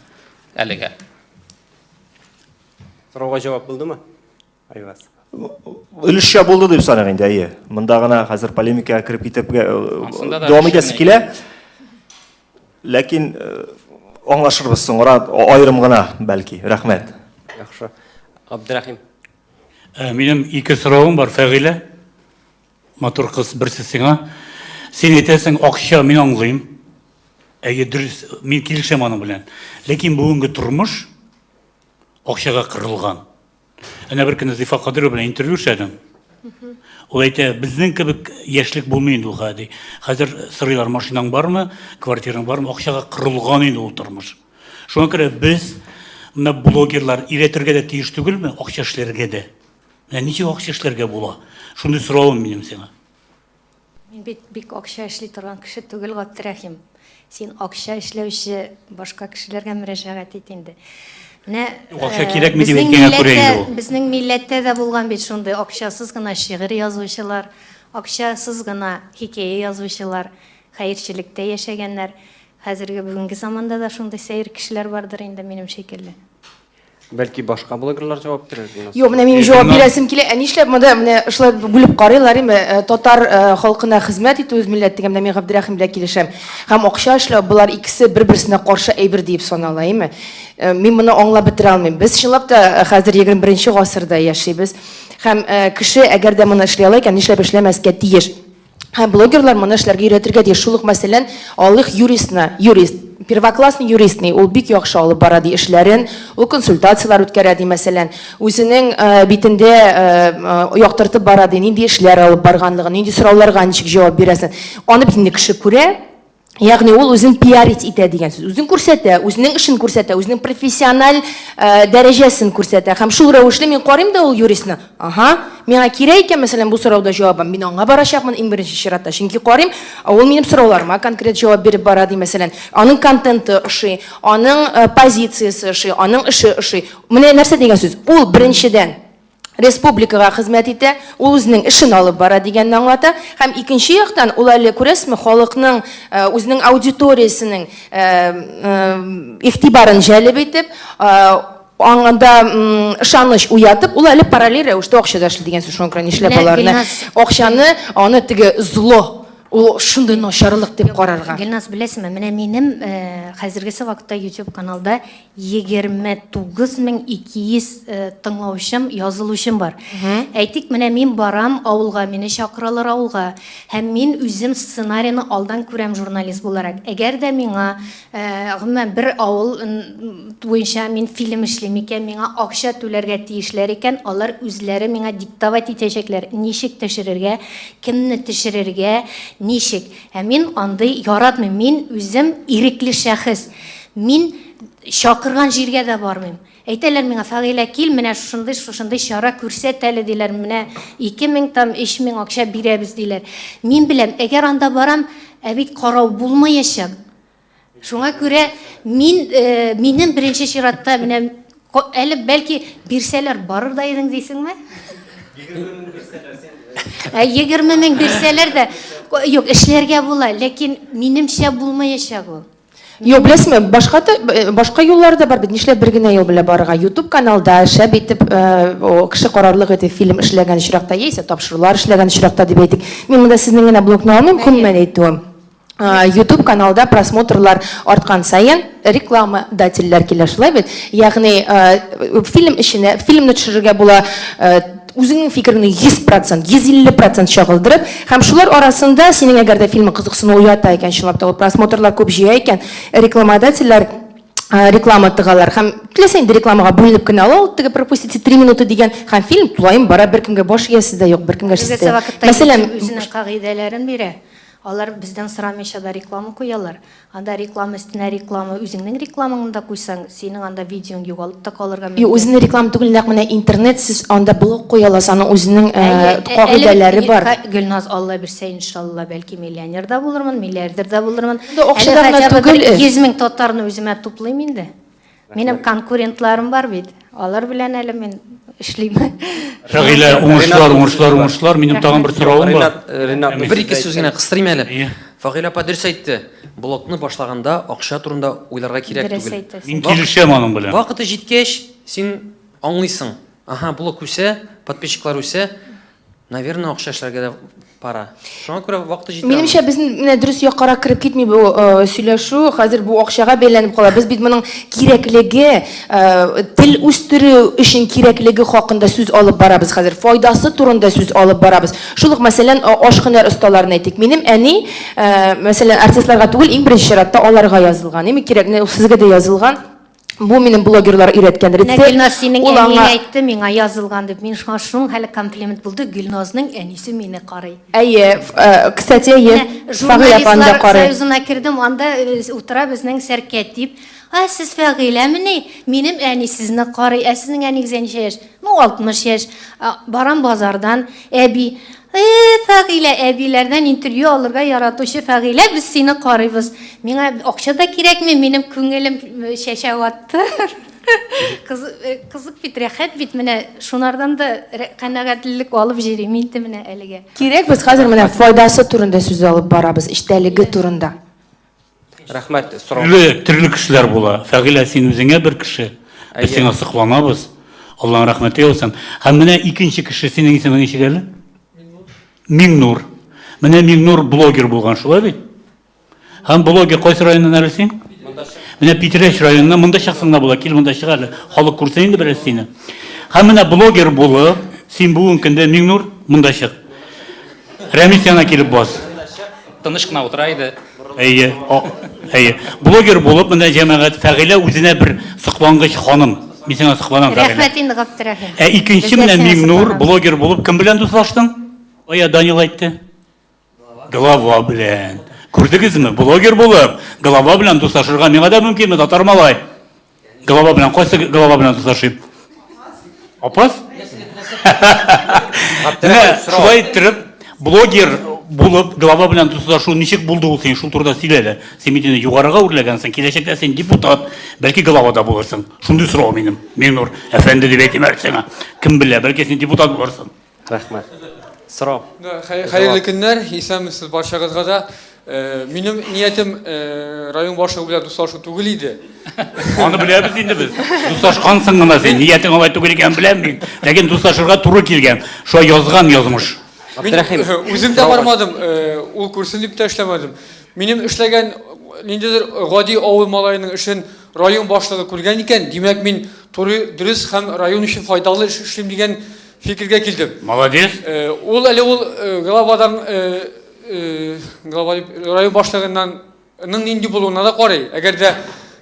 Әлегә. Сорауга җавап булдымы? Айваз. Өлешчә булды дип саныйм инде, әйе. Монда гына хәзер полемикага кирип китеп дәвам итәсе килә. Ләкин аңлашырбыз соңра айрым гына бәлки. Рәхмәт. Яхшы. Абдрахим. Минем ике соравым бар, Фәгыйлә. Матур кыз, берсе сиңа. Син әйтәсең, акча мин аңлыйм. Әйе, дөрес, мин килешәм аның белән. Ләкин бүгенге тормыш акчага кырылган. Әнә бер көнне Зифа Кадырова белән интервью эшләдем. Ул әйтә, безнең кебек яшьлек булмый инде ул хәди. Хәзер сорыйлар, машинаң бармы, квартираң бармы, акчага кырылган инде ул тормыш. Шуңа күрә без менә блогерлар өйрәтергә дә тиеш түгелме, акча эшләргә дә. Менә ничек акча эшләргә була? Шундый соравым минем сиңа. Мин бик акча эшли торган кеше түгел, Габдрахим. Син акча эшләүче башка кешеләргә мөрәҗәгать ит инде. Менә акча кирәкми дип әйткәнгә күрә инде ул. Безнең милләттә дә булган бит шундый акчасыз гына шигырь язучылар, акчасыз гына хикәя язучылар, хәерчелектә яшәгәннәр. Хәзерге бүгенге заманда да шундый сәер кешеләр бардыр инде, минем шикелле. Бәлки башка блогерлар җавап бирер. Юк, менә мин җавап бирәсем килә. Нишләп монда менә шулай бүлеп карыйлар, име? Татар халкына хезмәт итү үз милләтегә менә мин Габдрахим белән килешәм. Һәм акча эшләү булар икесе бер-берсенә каршы әйбер дип санала, име? Мин моны аңлап бетерә алмыйм. Без чынлап та хәзер 21 гасырда яшибез. Һәм кеше әгәр дә моны эшли ала икән, нишләп эшләмәскә тиеш? Һәм блогерлар моны эшләргә өйрәтергә тиеш. Шул ук мәсәлән, алык юрист, первоклассный юристный, ул бик яхшы алып бара ди эшләрен, ул консультациялар үткәрә ди мәсәлән, үзенең битендә яктыртып бара ди, нинди эшләр алып барганлыгын, нинди сорауларга ничек җавап бирәсен. Аны бит инде кеше күрә. Ягъни ул үзен пиарить итә дигән сүз. Үзен күрсәтә, үзенең эшен күрсәтә, үзенең профессиональ дәрәҗәсен күрсәтә. Һәм шул рәвешле мин карыйм да ул юристны. Миңа кирәк икән, мәсәлән, бу сорауда җавабым. Мин аңа барачакмын иң беренче чиратта. Чөнки карыйм, ул минем сорауларыма конкрет җавап биреп бара ди, мәсәлән, аның контенты ошый, аның позициясе ошый, аның эше ошый. Менә нәрсә дигән сүз? Ул беренчедән республикага хезмәт итә, ул үзенең эшен алып бара дигәнне аңлата. Һәм икенче яктан, ул әле күрәсезме, халыкның үзенең аудиториясенең игътибарын җәлеп итеп, аңында ышаныч уятып, ул әле параллель рәвештә акчада эшли дигән сүз. Шуңа күрә нишләп аларны акчаны, аны теге зло, ул шундый начарлык дип карарга. Гөлназ, беләсезме, менә минем хәзергесе вакытта YouTube каналда 29200 тыңлаучым, язылучым бар. Әйтик, менә мин барам авылга, мине чакыралар авылга, һәм мин үзем сценарийны алдан күрәм журналист буларак. Әгәр дә миңа гомумән бер авыл буенча мин фильм эшлим икән, миңа акча түләргә тиешләр икән, алар үзләре миңа диктовать итәчәкләр, ничек төшерергә, кемне төшерергә, ничек. Мин андый яратмыйм, мин үзем ирекле шәхес. Мин шакырган җиргә дә бармыйм. Әйтәләр миңа, Фәгыйлә, кил, менә шушындый чара күрсәт әле диләр, менә 2000 там 3000 акча бирәбез диләр. Мин беләм, әгәр анда барам, бит карау булмаячак. Шуңа күрә минем беренче чиратта менә әле бәлки бирсәләр барыр да идең дисеңме? 20 мең бирсәләр дә, юк, эшләргә була, ләкин минемчә булмаячак ул. Юк, беләсезме, башка юллар да бар бит. Нишләп бер генә юл белән барырга? YouTube каналда шәп итеп кеше карарлык итеп фильм эшләгән очракта, яисә тапшырулар эшләгән очракта дип әйтик. Мин монда сезнең генә блогны алмыйм, күнмән әйтүем. YouTube каналда просмотрлар арткан сайын рекламодательләр килә, шулай бит. Ягъни фильм эшенә, фильмны төшерергә була үзеңнең фикереңне 100%, 150% чагылдырып, һәм шулар арасында синең әгәр дә фильмы кызыксыну уята икән, чынлап та просмотрлар күп җыя икән, рекламодательләр реклама тыгалар һәм теләсә инде рекламага бүленеп кенә ала, теге пропустите 3 минуты дигән, һәм фильм тулаем бара, беркемгә баш иясе дә юк, беркемгә шисте. Мәсәлән, үзенең кагыйдәләрен бирә. Алар бездән сорамыйча да реклама куялар. Анда реклама өстенә реклама, үзеңнең рекламаңны да куйсаң, синең анда видеоң югалып та калырга мөмкин. Үзенең реклама түгел, нәкъ менә интернет, сез анда блог куялар, аның үзенең кагыйдәләре бар. Гөлназ, Алла бирсә, иншалла, бәлки миллионер да булырмын, миллиардер да булырмын. Акча түгел, 100 мең татарны үземә туплыйм инде. Минем конкурентларым бар бит. Алар белән әле мин эшлим. Фәгыйлә, уңышлар, минем тагын бер соравым бар. Бер-ике сүз генә кыстырыйм әле. Фәгыйлә апа дөрес әйтте. Блогны башлаганда акча турында уйларга кирәк түгел. Мин килешәм аның белән. Вакыты җиткәч, син аңлыйсың. Аха, блог үсә, подписчиклар үсә, наверное, акча эшләргә дә пара. Шуңа күрә вакыты җитә. Минемчә, безнең менә дөрес яккарак кирип китми бу сөйләшү, хәзер бу акчага бәйләнеп кала. Без бит моның кирәклеге, тел үстерү өчен кирәклеге хакында сүз алып барабыз хәзер. Файдасы турында сүз алып барабыз. Шулык мәсәлән, ашханәр осталарын әйтик. Минем әни, мәсәлән, артистларга түгел, иң беренче чиратта аларга язылган. Эми кирәкне сезгә дә язылган. Бу минем блогерлар өйрәткән рецепт. Гөлназ, синең әниң әйтте, миңа язылган дип. Мин шуның хәле комплимент булды. Гөлназның әнисе мине карый. Әйе, кстати, Фәгыйлә апаны да карый. Союзына кирдем, анда утыра безнең сәркәтип. Сез Фәгыйләмени? Минем әни сезне карый. Сезнең әнигез ничә яшь? 60 яшь. Барам базардан, әби, Фәгыйлә, әбиләрдән интервью алырга яратучы Фәгыйлә, без сине карыйбыз. Миңа акча да кирәкме? Минем күңелем шәшәп атты. Кызык бит, рәхәт бит, менә шунардан да канәгатьлек алып җирим инде менә әлегә. Кирәк, без хәзер менә файдасы турында сүз алып барабыз, иштәлеге турында. Рәхмәт, сорау. Төрле кешеләр була. Фәгыйлә, син үзеңә бер кеше. Без сиңа сокланабыз. Аллаһның рәхмәте булсын. Һәм менә икенче кеше, синең исемең ничек әле? Миңнур. Менә Миңнур блогер булган, шулай бит? Һәм блогер кайсы районнан әле син? Менә Питрәч районыннан, монда шахсыңда була, кил монда чыга әле. Халык күрсә инде бераз сине. Һәм менә блогер булып, син бүген көндә Миңнур монда чык. Рәмис янына килеп бас. Тыныч кына утыра иде. Әйе. Блогер булып, менә җәмәгать Фәгыйлә үзенә бер соклангыч ханым. Мин сиңа сокланам Фәгыйлә. Рәхмәт инде, Габдрахим. Икенче менә Миңнур блогер булып, кем белән дуслаштың? Данил әйтте. Глава белән. Күрдегезме? Блогер булып, глава белән дуслашырга миңа да мөмкинме, татар малай? Глава белән, кайсы глава белән дуслашып? Апас? Шулай итеп, блогер булып, глава белән дуслашу ничек булды ул син? Шул турыда сөйлә әле. Син мине югарыга үрләгәнсең, киләчәктә син депутат, бәлки главада булырсың. Шундый сорау минем. Миңнур, әфәнде дип әйтәм сиңа. Кем белә, бәлки син депутат булырсың. Рәхмәт. Сорау. Хәерле көннәр, исәнмесез барчагызга да. Минем ниятем район башлыгы белән дуслашу түгел иде. Аны беләбез инде без. Дуслашкансың гына син, ниятең алай түгел икән беләм мин. Ләкин дуслашырга туры килгән. Шуңа язган язмыш. Үзем дә бармадым, ул күрсен дип тә эшләмәдем. Минем эшләгән ниндидер гади авыл малайының эшен район башлыгы күргән икән, димәк мин туры, дөрес һәм район өчен файдалы эш эшлим дигән фикергә килдем. Молодец. Ул әле ул главадан район башлыгыннан нинди булуына да карый. Әгәр дә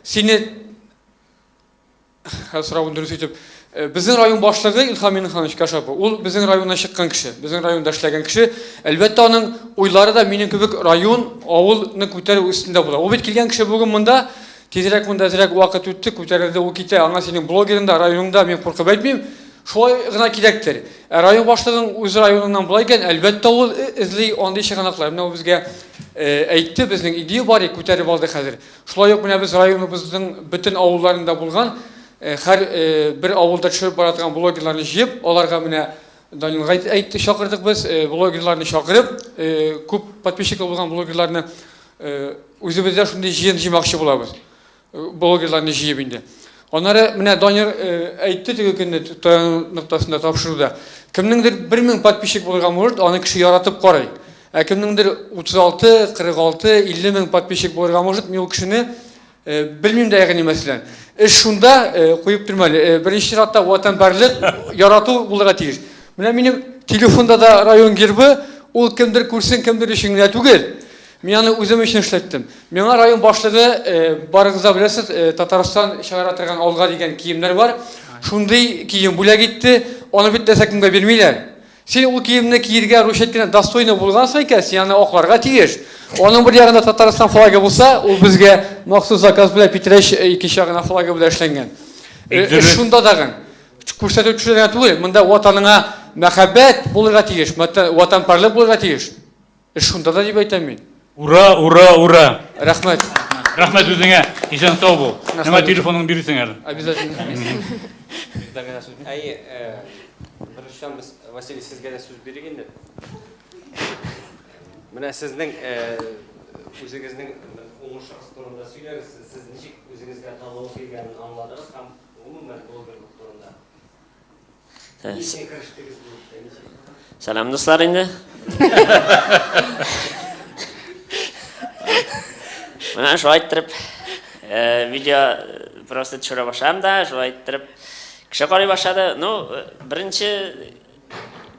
сине сорауын дөрес итеп, безнең район башлыгы Илһам Минханович Кашапов, ул безнең районнан чыккан кеше, безнең районда эшләгән кеше. Әлбәттә аның уйлары да минем кебек район, авылны күтәрү өстендә була. Ул бит килгән кеше бүген монда тезірек мында әзірек уақыт өтті, көтерілді ол кете, аңа сенің блогеріңда, районыңда мен қорқып айтмаймын. Шулай ғына керектер. Район башлығың өз районыңнан бұлай екен, әлбәтте ол ізлей ондай шығанақлар. Мына бізге әйтті, біздің идея бар, көтеріп алды қазір. Шулай мына біз районымыздың бүтін ауылдарында болған, һәр бір ауылда түсіріп баратқан блогерларны жиып, оларға міне Данилға әйтті, шақырдық біз, блогерларны шақырып, көп подписчиктер болған блогерларны өзімізде шундай жиын жимақшы боламыз. Блогерларны жиып инде. Онары міне Данил әйтті теге күнде нұқтасында тапшыруда. Кімніңдір 1000 подписчик болған может, аны кіші яратып қарай. Кімніңдір 36, 46, 50 мың подписчик болған может, мен ол кішіні білмеймін де яғни мәселен. Шунда қойып тұрмалы. Бірінші ратта ватанпарлық ярату болуға тиіс. Міне менің телефонда да район гербі, ол кімдір көрсен, кімдір ішіңіне түгел. Мен аны өзім үшін ішлеттім. Менің район башлығы барыңызда білесіз, Татарстан шығаратырған алға деген киімдер бар. Шундай киім бөлек етті, оны бітті сәкімге бермейлер. Сен ол киімні киерге рушеттен достойны болған сайка, сен аны оқларға тиеш. Оның бір яғында Татарстан флагы болса, ол бізге мақсус заказ біле Петреш екі жағына флагы біле ішленген. Шунда дағын. Көрсетушілерге түгел, мұнда ватаныңа мәхәббәт болырға тиеш, ватанпарлық болырға тиеш. Шунда да деп айтам мен. Ура, ура, ура. Рахмет. Рахмет өзіңе, ешен сау бол. Нема телефонын бересің әлі. Обязательно. Біріншіден біз Василий сізге де сөз берегенде. Міне сіздің өзіңіздің оңыр шақсы турында сөйлеңіз, сіз нешек өзіңізге талау келгенін аңладыңыз, һәм umuman блогерлік турында. Нешек кіріштіңіз бұл? Салам достар енді. Мына шу айттырып, видео просто түшіре башам да, шу айттырып, кіші қорай башады. Бірінші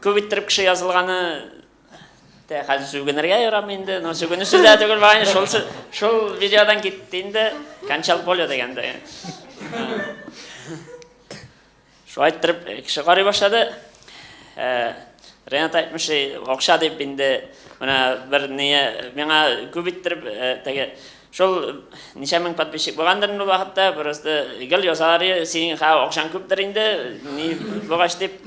көп иттіріп кіші yazылғаны қазір сөйгенерге yorам енді. Сөйгені сөзі түгіл бағайын, шол видеодан кеттейінде қаншалық болу дегенде. Шу айттырып, кіші қорай башады. Ренат айтмышы, оқша деп енді бір нее, меңа көп иттіріп, шол неше мың подписчик болғандырын бұл вақытта, просто гіл йосалары сенің қау оқшан көптір енді, не болғаш деп,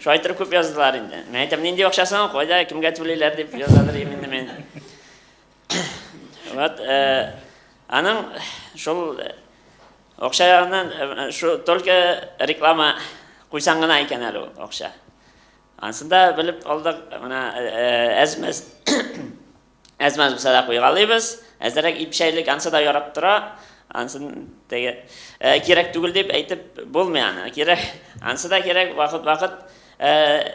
шо айтырып көп yazdılar енді. Мен айтам, ненде оқшасын, қойда кімге түлейлер деп yazdılar емінді мен. Аның шол оқшағынан, только реклама қойсан ғана екен әлі оқша. Ансында біліп алдық, әзмәз бұса да қойғалайбыз. Әзірек ипшәйлік ансыда ярап тұра, ансын керек түгіл деп әйтіп болмай аны. Ансыда керек вақыт.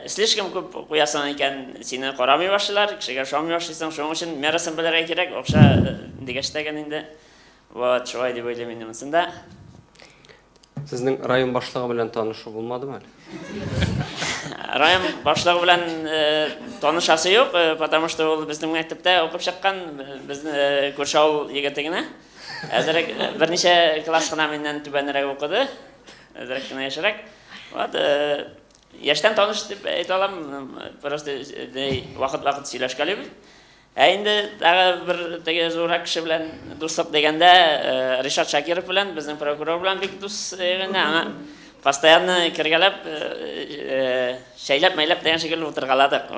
Слишком көп қоясын екен сені қорамай башылар, кішіге шомай башылсың, шоң үшін мерасын білерге керек, оқша дегештеген енді. Шуай деп ойлаймын ансында. Сіздің район башлығы білен танышу болмады ма? Район башлығы білен танышасы жоқ, потому что ол біздің мектепте оқып шыққан, біздің көрші ауыл егетігіне. Әзірек бірнеше класс қана менен түбәнірек оқыды, әзірек кіна ешірек. Ештен таныш деп айта алам, просто вақыт сөйлешкелі біз. Әйінді тағы бір зорак кіші білен достық дегенде Ришат Шакиров білен, біздің прокурор білен бек дос егенде, аңа постоянно кіргелеп, шәйлеп-мәйлеп деген шекелі отырғаладық.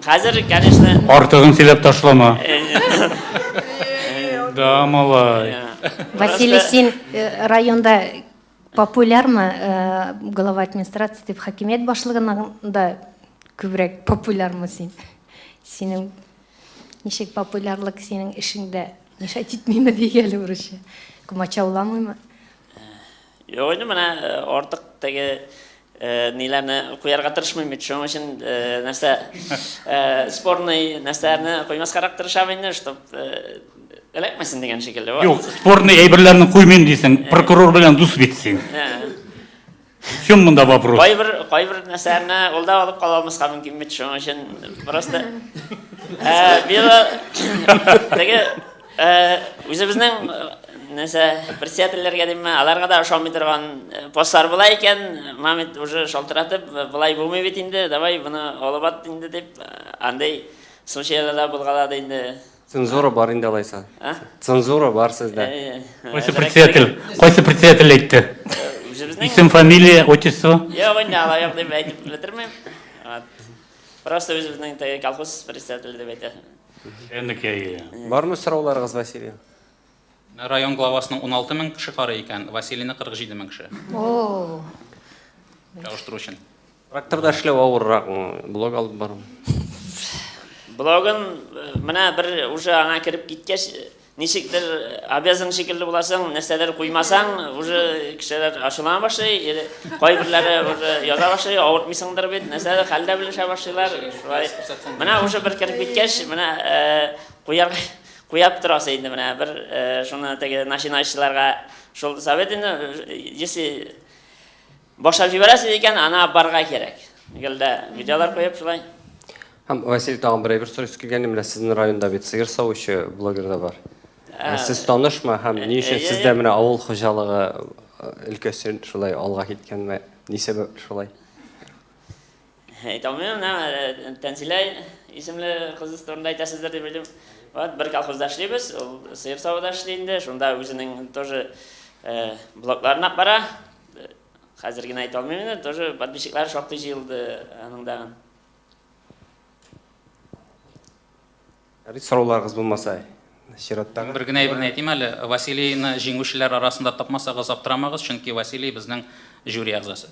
Қазір, конечно... Артығын селеп ташлама. Да, малай. Василий, сен районда популяр ма глава администрации деп хакимет башлығында көбірек популяр ма сен? Сенің нешек популярлық сенің ішіңді неше тетмеймі дегелі ұрышы? Күмача оламай ма? Yok oyunu bana ortak tege nilerine koyarga tırışmayım et. Şunun için nasıl spornay nasıllarını koymaz karakterişavayını, чтоб elekmesin degen şekilde var. Yok, spornay eyberlerini koymayın deysen, prokuror bilen dus bitsin. Şun bunda вопрос. Koybir nasıllarını olda alıp kalalımız mümkün mit. Şunun için просто bir tege özümüzden Nese председательлерге дейм, аларга да шалмай тұрған посттар бұлай екен, Мамет уже шалтыратып, бұлай болмай бет енді, давай бұны олабат енді деп, андай случайларда болғалады енді Цензура бар инде алайса. Цензура бар сездә. Кайсы председатель әйтте? Исем, фамилия, отчество? Yok, ben alayım diye aytıp bitirmeyim. Просто özümüzün teге колхоз председателі деп айтады. Бармы сорауларыгыз, Василий? Район главасының 16 мең кеше карый икән, Василийны 47 мең кеше. О. Чагыштыру өчен. Тракторда эшләү авыррак, блог алып барам. Блогын менә бер уже аңа кирип киткәч, ничектер обязан шикелле буласың, нәрсәләр куймасаң, уже кешеләр ачылана башлый, кайберләре уже яза башлый, авыртмыйсыңдыр бит, нәрсәләр хәлдә белешә башлыйлар. Менә уже бер кирип киткәч, менә куяп торасы инде менә бер шуны теге начинающийларга шул совет инде, если башлап җибәрәсез икән, ана барга кирәк. Гелдә видеолар куеп шулай. Һәм Василий тагын бер сорау килгән, менә сезнең районда бит сыер савучы блогерда бар. Сез танышмы һәм ни өчен сездә менә авыл хуҗалыгы өлкәсен шулай алга киткәнме? Ни сәбәп шулай? Әйтәмен, Тәнзилә исемле кыз турында әйтәсездер дип белдем. Вот бер колхозда эшлибез, ул сыер савуда эшли инде, шунда үзенең тоже блогларына бара. Хәзер генә әйтә алмыйм, тоже подписчиклар шактый җыелды аның дагы. Сорауларыгыз булмаса, чираттагы. Бер генә әйтим әле, Василийны җиңүчеләр арасында тапмасагыз аптырамагыз, чөнки Василий безнең жюри әгъзасы.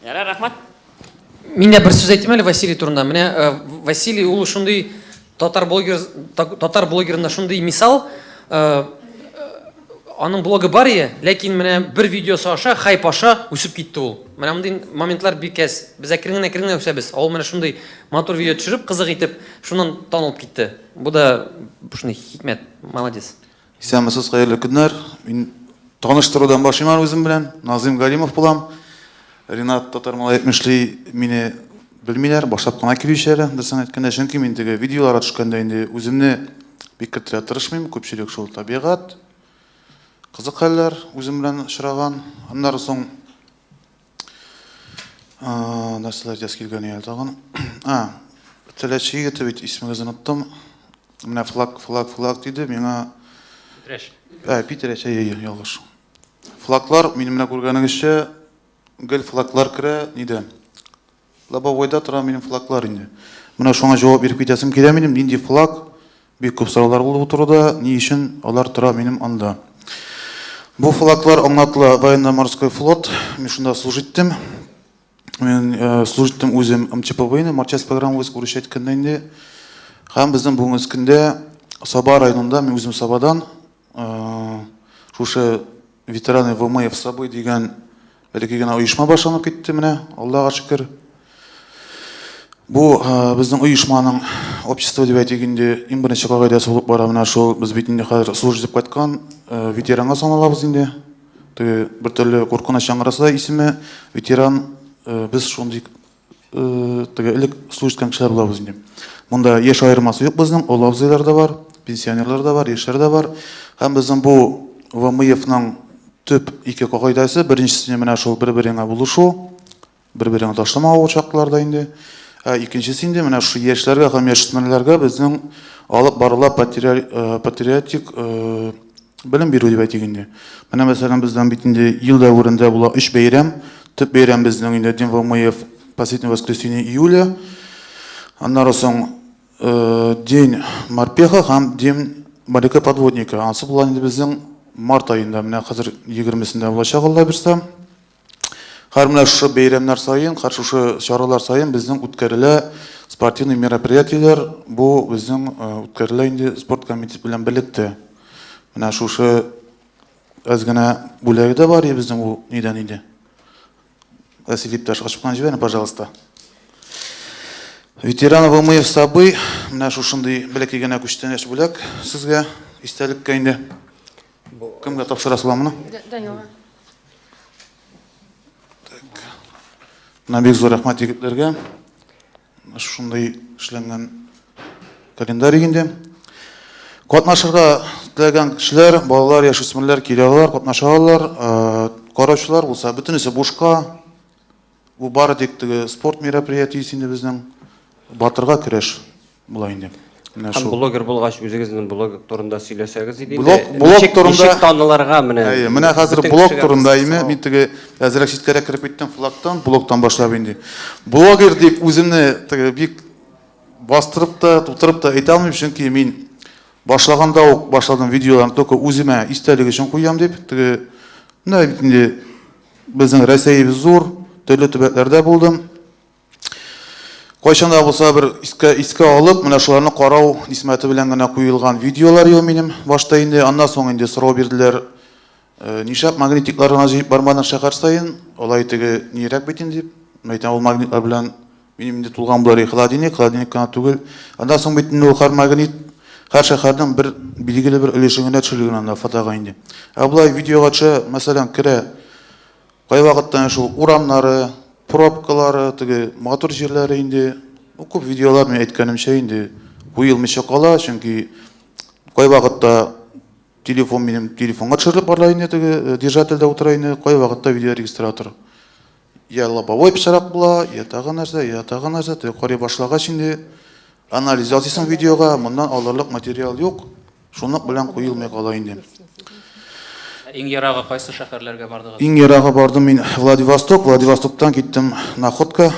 Ярар, рахмат. Мин дә бер сүз әйтим әле Василий турында. Менә Василий ул шундый татар блогерында шундый мисал, аның блогы бар иде, ләкин менә бер видеосы аша, хайп аша үсеп китте ул. Менә мондый моментлар бик әз. Без әкрен-әкрен үсәбез. Ул менә шундый матур видео төшереп, кызык итеп, шуннан танылып китте. Бу да шундый хикмәт. Молодец. Исәнмесез, хәерле көннәр. Мин таныштырудан башлыйм үзем белән. Назим Галимов булам. Ринат Татармалай әйтмешли, мине белмиләр, башлап кына килүчеләр. Дөресен әйткәндә, чөнки мин теге видеоларга төшкәндә инде үземне бик кертә тырышмыйм. Күпчелек шул табигать, кызык хәлләр үзем белән очраган. Аннан соң нәрсәләр яз килгән иде тагын. Теләче егет бит исмегезне оттым. Менә флаг диде миңа. Питерәч, ялгыш. Флаглар минем менә күргәнегезчә гел флаглар керә нидә? Лобовойда тора минем флаглар инде. Менә шуңа җавап биреп китәсем килә минем, нинди флаг? Бик күп сораулар булып утыруда, ни өчен алар тора минем анда? Бу флаглар аңлатыла военно-морской флот. Мин шунда служиттем. Мен служиттем үзем МЧПВны, марчасть программы күрүшәт кендә инде. Һәм безнең бүгенге көндә Саба районында, мен үзем Сабадан, шушы ветераны ВМФ Сабы дигән бәлки генә оешма башланып китте менә, Аллага шөкер. Бу безнең оешманың общество дип әйтгәндә иң беренче кагыйдәсе булып бара менә шул, без бит инде хәзер служип кайткан ветеранга саналабыз инде. Теге бер төрле куркыныч яңгыраса исеме ветеран, без шундый теге элек служиткан кешеләр булабыз инде. Монда яшь айырмасы юк безнең, ул абзыйлар да бар, пенсионерлар да бар, яшьләр да бар. Һәм безнең бу ВМФның төп ике кагыйдәсе, беренчесе менә шул бер-береңә булышу, бер-береңә ташламау чакларда инде. Икенчесе инде менә шу яшьләргә һәм яшьтәшләргә безнең алып барыла патриотик белем бирү дип әйтгәндә. Менә мәсәлән бездән бит инде ел дәврендә була 3 бәйрәм, төп бәйрәм безнең инде День ВМФ последнее воскресенье июля. Аннан соң День морпеха һәм День моряка-подводника. Ансы була инде безнең март айында, менә хәзер 20-сендә булачак Алла бирсә. Һәр менә шу бәйрәмнәр саен, һәр шу чаралар саен безнең үткәрелә спортивный мероприятиеләр, бу безнең үткәрелә инде спорт комитеты белән белектә. Менә шушы аз гына бүләге дә бар, безнең бу нидән инде. Василий Пташ, ачыккан җибәрә, пожалуйста. Ветераны ВМФ Сабы, менә шушындый бәлки генә күчтәнәш бүләк сезгә истәлеккә инде. Кемгә тапшырасызлар моны? Данилга. Менә бик зур рәхмәт егетләргә. Шундай эшләнгән календарь инде. Катнашырга теләгән кешеләр, балалар, яшүсмерләр килә алалар, катнаша алалар. Караучылар булса, бөтенесе бушка. Бу бары тик теге спорт мероприятиесе инде безнең батырга көрәш Була инде. Менә Һәм шул. блогер булгач үзегезнең блог турында сөйләсәгез иде. Блог турында- ничек танылырга менә. Менә хәзер бөтен блог кешегә турында кызыксыну. име, мин теге әзрәк читкәрәк кирип киттем флагтан, блогтан башлап инде. Блогер дип үземне теге бик бастырып та, тутырып та әйтә алмыйм, чөнки мин башлаганда ук башладым видеоларны только үземә истәлек өчен куям дип. Теге менә бит инде безнең Россиябыз зур, төрле төбәкләрдә булдым. Кайчан да булса бер искә алып, менә шуларны карау нисмәте белән генә куелган видеолар ел минем башта инде, аннан соң инде сорау бирделәр. Нишәп магнитикларына җыеп бармадың шәһәр сайын, алай теге нирәк бит инде дип. Мәйтәм ул магнитлар белән минем инде тулган булар холодильник кына түгел. Аннан соң бит инде ул һәр магнит һәр шәһәрнең бер билгеле бер өлеше генә төшерелгән анда фотога инде. Булай видеога төшә, мәсәлән, керә кай вакытта шул урамнары, пробкалары, теге мотор җирләре инде, күп видеолар мен әйткәнемчә инде куелмыйча кала, чөнки кай вакытта телефон минем телефонга төшерелеп бара инде, теге держательдә утыра инде, кай вакытта видеорегистратор. Я лобовой пычрак була, я тагы нәрсә, теге карый башлагач инде анализ ясыйсың видеога, моннан алырлык материал юк, шуның белән куелмый кала инде. Иң ярагы кайсы шәһәрләргә бардыгыз? Иң ярага бардым мин Владивосток, Владивостоктан киттем Находка,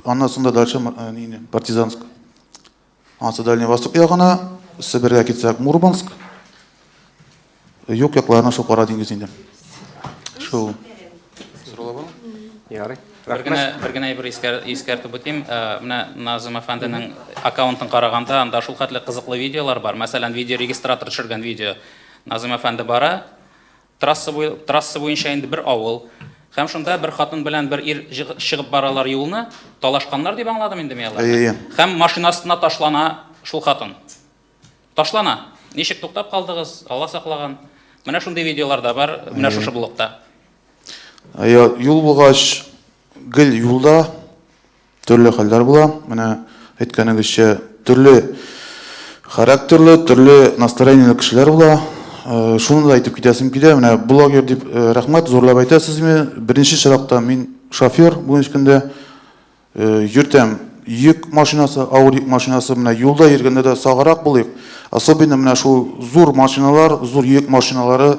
аннан соң да дальше Партизанск. Ансы Дальний Восток ягына, Сибирьгә китсәк Мурманск. Юк якларына шул Кара диңгез инде. Шул. Ярый. Бер генә бер искәртеп үтим. Менә Назым әфәнденең аккаунтын караганда, анда шул хәтле кызыклы видеолар бар. Мәсәлән, видеорегистратор төшергән видео. Назым әфәнде бара, трасса буенча инде бер авыл. Һәм шунда бер хатын белән бер ир чыгып баралар юлны, талашканнар дип аңладым инде мин аларны. Һәм машина астына ташлана шул хатын. Ташлана. Ничек туктап калдыгыз? Алла саклаган. Менә шундый видеолар да бар, менә шушы блогта. Юл булгач, гел юлда төрле хәлләр була. Менә әйткәнегезчә, төрле характерлы, төрле настроениеле кешеләр була. Шуны да әйтеп китәсем килә. Менә блогер дип рәхмәт зурлап әйтәсезме? Беренче чиракта мин шофер, бүгенге көндә йөртәм. Йөк машинасы, авыр йөк машинасы менә юлда йөргәндә дә саграк булыйк. Особенно менә шул зур машиналар, зур йөк машиналары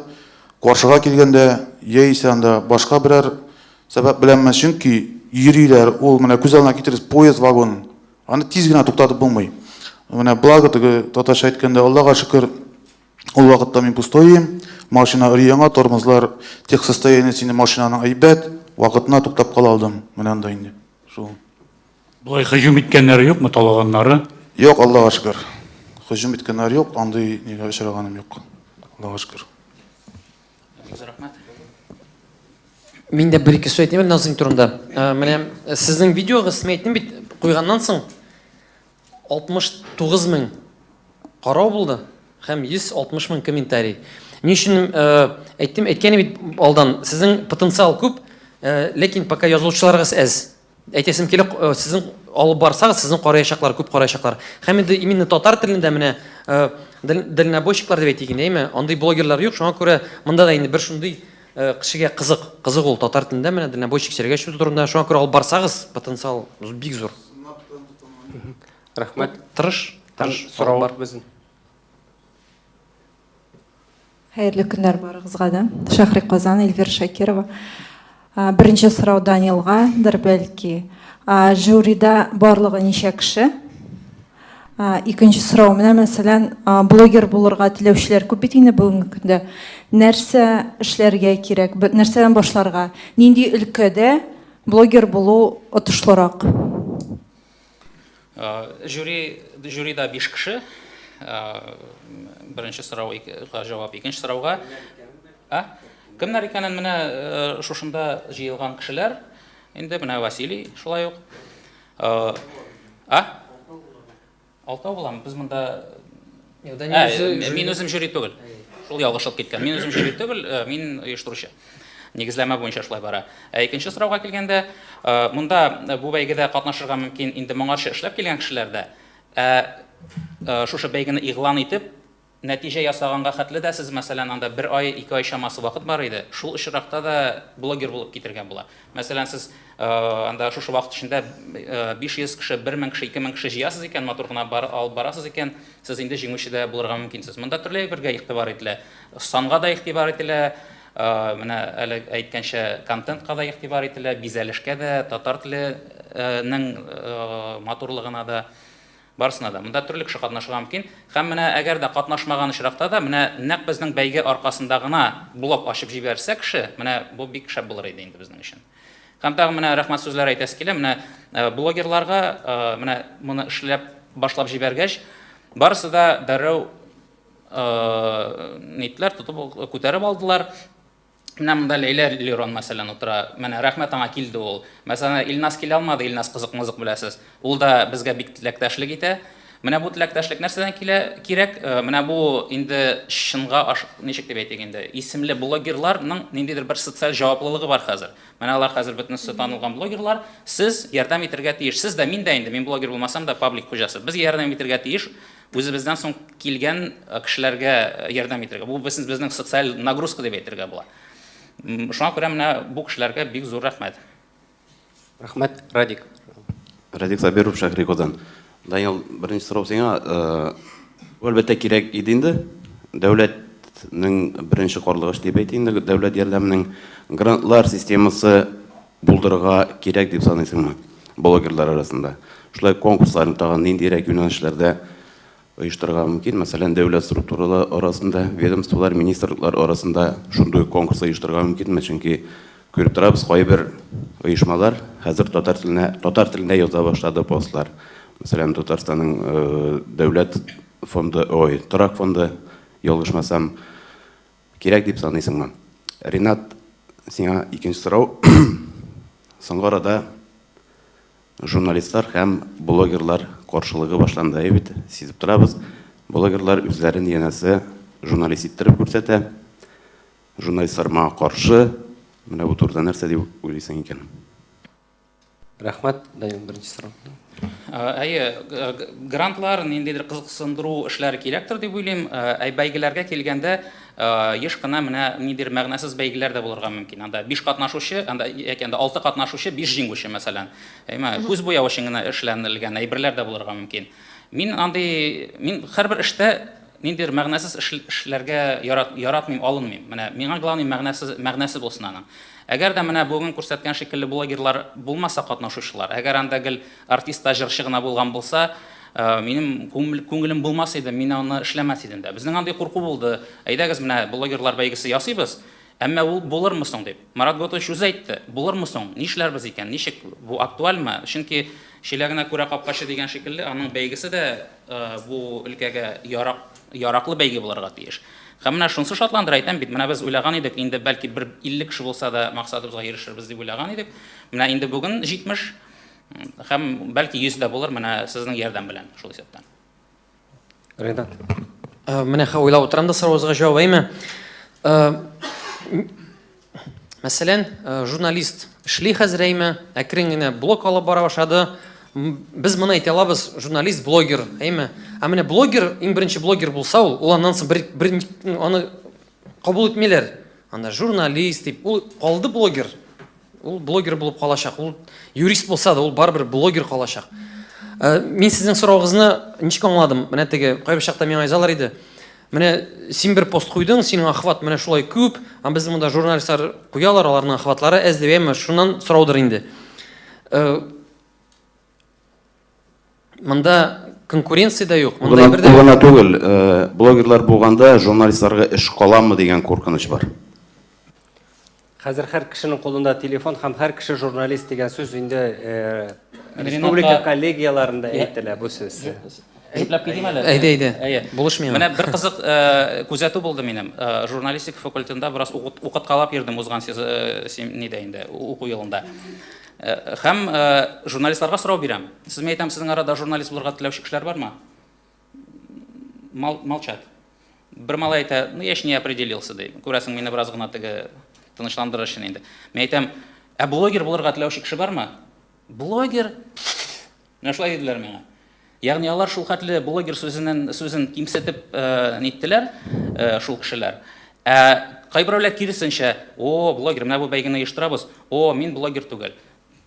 каршыга килгәндә, яисә анда башка берәр сәбәп беләнме, чөнки йөриләр, ул менә күз алдына китерсез поезд вагонын. Аны тиз генә туктатып булмый. Менә благо теге татарча әйткәндә, Аллага шөкер, ул вакытта мин пустойым, машина өр-яңа, тормозлар тех состояниесендә машинаның әйбәт, вакытына туктап кала алдым. Менә анда инде. Шул. Булай һөҗүм иткәннәре юкмы, талаганнары? Юк, Аллага шөкер. Һөҗүм иткәннәр юк, андый нигә очраганым юк. Аллага шөкер. Рәхмәт. Мин дә бер-ике сүз әйтәм Назым турында. Менә сезнең видеогыз мәйтнем бит куйганнан соң 69 мең карау булды һәм 160 мең комментарий. Ни өчен әйткәне бит алдан сезнең потенциал күп, ләкин пока язылучыларыгыз әз. Әйтәсем килә, сезнең алып барсагыз, сезнең караячаклар күп караячаклар. Һәм инде именно татар телендә менә дальнобойщиклар дип әйтик инде, андый блогерлар юк. Шуңа күрә монда да инде бер шундый кешегә кызык ул татар телендә менә дальнобойщик сергәч турында. Шуңа күрә алып барсагыз, потенциал бик зур. Рәхмәт. Тырыш Сорау бар безнең. Хәерле көннәр барыгызга да. Шәһри Казан, Эльвира Шакирова. Беренче сорау Данилга, бәлки. Жюрида барлыгы ничә кеше? Икенче сорау менә, мәсәлән, блогер булырга теләүчеләр күп бит инде бүгенге көндә. Нәрсә эшләргә кирәк? Нәрсәдән башларга? Нинди өлкәдә блогер булу отышлырак? Жюрида 5 кеше. Беренче сорауга җавап, икенче сорауга. Кемнәр икәнен менә шушында җыелган кешеләр. Инде менә Василий, шулай ук. Алтау булам, без монда мин үзем жюри түгел. Шул ялгышып киткән. Мин үзем жюри түгел, мин оештыручы. Нигезләмә буенча шулай бара. Икенче сорауга килгәндә, монда бу бәйгедә катнашырга мөмкин инде моңарчы эшләп килгән кешеләрдә. Шушы бәйгене игълан итеп, нәтиҗә ясаганга хәтле дә сез мәсәлән анда 1 ай, 2 ай чамасы вакыт бар иде. Шул очракта да блогер булып китергән була. Мәсәлән, сез анда шушы вакыт эчендә 500 кеше, 1000 кеше, 2000 кеше җыясыз икән, матур гына алып барасыз икән, сез инде җиңүче дә булырга мөмкинсез. Монда төрле әйбергә игътибар ителә. Санга да игътибар ителә, менә әле әйткәнчә контентка да игътибар ителә, бизәлешкә дә, татар теленең матурлыгына да, барысына да. Монда төрле кеше катнашырга мөмкин. Һәм менә әгәр дә катнашмаган очракта да, менә нәкъ безнең бәйге аркасында гына блог ачып җибәрсә кеше, менә бу бик шәп булыр иде инде безнең өчен. Һәм тагы менә рәхмәт сүзләр әйтәсе килә, менә блогерларга менә моны эшләп башлап җибәргәч, барысы да дәррәү нитләр тотып күтәреп алдылар. Менә монда Ләйлә Лерон мәсәлән утыра. Менә рәхмәт аңа килде ул. Мәсәлән, Илнас килә алмады, Илнас кызык-мызык беләсез. Ул да безгә бик теләктәшлек итә. Менә бу теләктәшлек нәрсәдән кирәк? Менә бу инде чынга ничек дип әйтик инде, исемле блогерларның ниндидер бер социаль җаваплылыгы бар хәзер. Менә алар хәзер бөтенесе танылган блогерлар, сез ярдәм итәргә тиеш. Сез дә, мин дә инде, мин блогер булмасам да паблик хуҗасы. Без ярдәм итәргә тиеш. Үзебездән соң килгән кешеләргә ярдәм итәргә. Бу безнең социаль нагрузка дип әйтергә була. Шуңа күрә менә бу кешеләргә бик зур рәхмәт. Рәхмәт, Радик. Радик Сабиров, Шахрикодан. Данил, беренче сорау сиңа, әлбәттә кирәк иде инде. Дәүләтнең беренче карлыгыш дип әйт инде, дәүләт ярдәменең грантлар системасы булдырырга кирәк дип саныйсыңмы блогерлар арасында? Шулай конкурсларны тагын ниндирәк юнәлешләрдә оештырырга мөмкин? Мәсәлән, дәүләт структуралары арасында, ведомстволар, министрлыклар арасында шундый конкурс оештырырга мөмкинме? Чөнки күреп торабыз, кайбер оешмалар хәзер татар телендә яза башлады постлар. Мәсәлән, Татарстанның дәүләт фонды, торак фонды, ялгышмасам, кирәк дип саныйсыңмы? Ринат, сиңа икенче сорау. Соңгы арада журналистлар һәм блогерлар каршылыгы башланды бит. Сизеп торабыз, блогерлар үзләрен янәсе журналист иттереп күрсәтә. Журналистлар моңа каршы. Менә бу турыда нәрсә дип уйлыйсың икән? Рәхмәт, Данил, беренче сорау. Грантлар, ниндидер кызыксындыру эшләре кирәктер дип уйлыйм. Бәйгеләргә килгәндә еш кына менә ниндидер мәгънәсез бәйгеләр дә булырга мөмкин. Анда 5 катнашучы, анда яки 6 катнашучы, 5 җиңүче мәсәлән. Күз буяу өчен генә эшләнелгән әйберләр дә булырга мөмкин. Мин һәрбер эштә ниндидер мәгънәсез эшләргә яратмыйм, алынмыйм. Менә миңа главный мәгънәсе булсын аның. Әгәр дә менә бүген күрсәткән шикелле блогерлар булмаса катнашучылар, әгәр анда гел артист җырчы гына булган булса, минем күңелем булмас иде, мин аны эшләмәс идем дә. Безнең андый курку булды. Әйдәгез, менә блогерлар бәйгесе ясыйбыз, әмма ул булырмы соң дип. Марат Готович үзе әйтте, булырмы соң, нишләрбез икән, ничек, бу актуальмы? Чөнки Шиләгенә күрә капкачы дигән шикелле, аның бәйгесе дә бу өлкәгә яраклы бәйге булырга тиеш. Һәм менә шунысы шатландыра әйтәм бит, менә без уйлаган идек, инде бәлки 50 кеше булса да максатыбызга ирешербез дип уйлаган идек. Менә инде бүген 70 һәм бәлки 100 дә булыр, менә сезнең ярдәм белән, шул исәптән. Ринат. Менә уйлап утырам да сорауыгызга җавап әйме. Мәсәлән, журналист эшли хәзер әйме, әкрен генә блог алып бара башлады. Без моны әйтә алабыз, журналист, блогер, әйме. Менә блогер, иң беренче блогер булса ул аннан соң бер аны кабул итмиләр. Анда журналист дип, ул калды блогер. Ул блогер булып калачак. Ул юрист булса да, ул барбер блогер калачак. Мин сезнең сорауыгызны ничек аңладым? Менә теге кайбер чакта миңа язалар иде. Менә син бер пост куйдың, синең охват менә шулай күп, безнең монда журналистлар куялар, аларның охватлары әз дип әйме, шуннан сораудыр инде. Монда конкуренция да юк. Монда бер дә Гына түгел, блогерлар булганда журналистларга эш каламы дигән куркыныч бар. Хәзер һәр кешенең кулында телефон һәм һәр кеше журналист дигән сүз инде республика коллегияларында әйтелә бу сүз. Әйтләп китим әле. Әйдә. Булышмыйм. Менә бер кызык күзәтү булды минем. Журналистика факультетында бераз укыткалап йөрдем узган нидә инде, уку елында. Һәм журналистларга сорау бирәм. Сез әйтәм, сезнең арада журналист булырга теләүче кешеләр бармы? Молчат. Бер малай әйтә, ну я ж не определился ди. Күрәсең, мине бераз гына теге тынычландырыр өчен инде. Мен әйтәм, блогер булырга теләүче кеше бармы? Блогер? Менә шулай диделәр миңа. Ягъни алар шул хәтле блогер сүзен кимсетеп ниттеләр шул кешеләр. Кайберәүләр киресенчә, о, блогер, менә бу бәйгене оештырабыз, о, мин блогер түгел.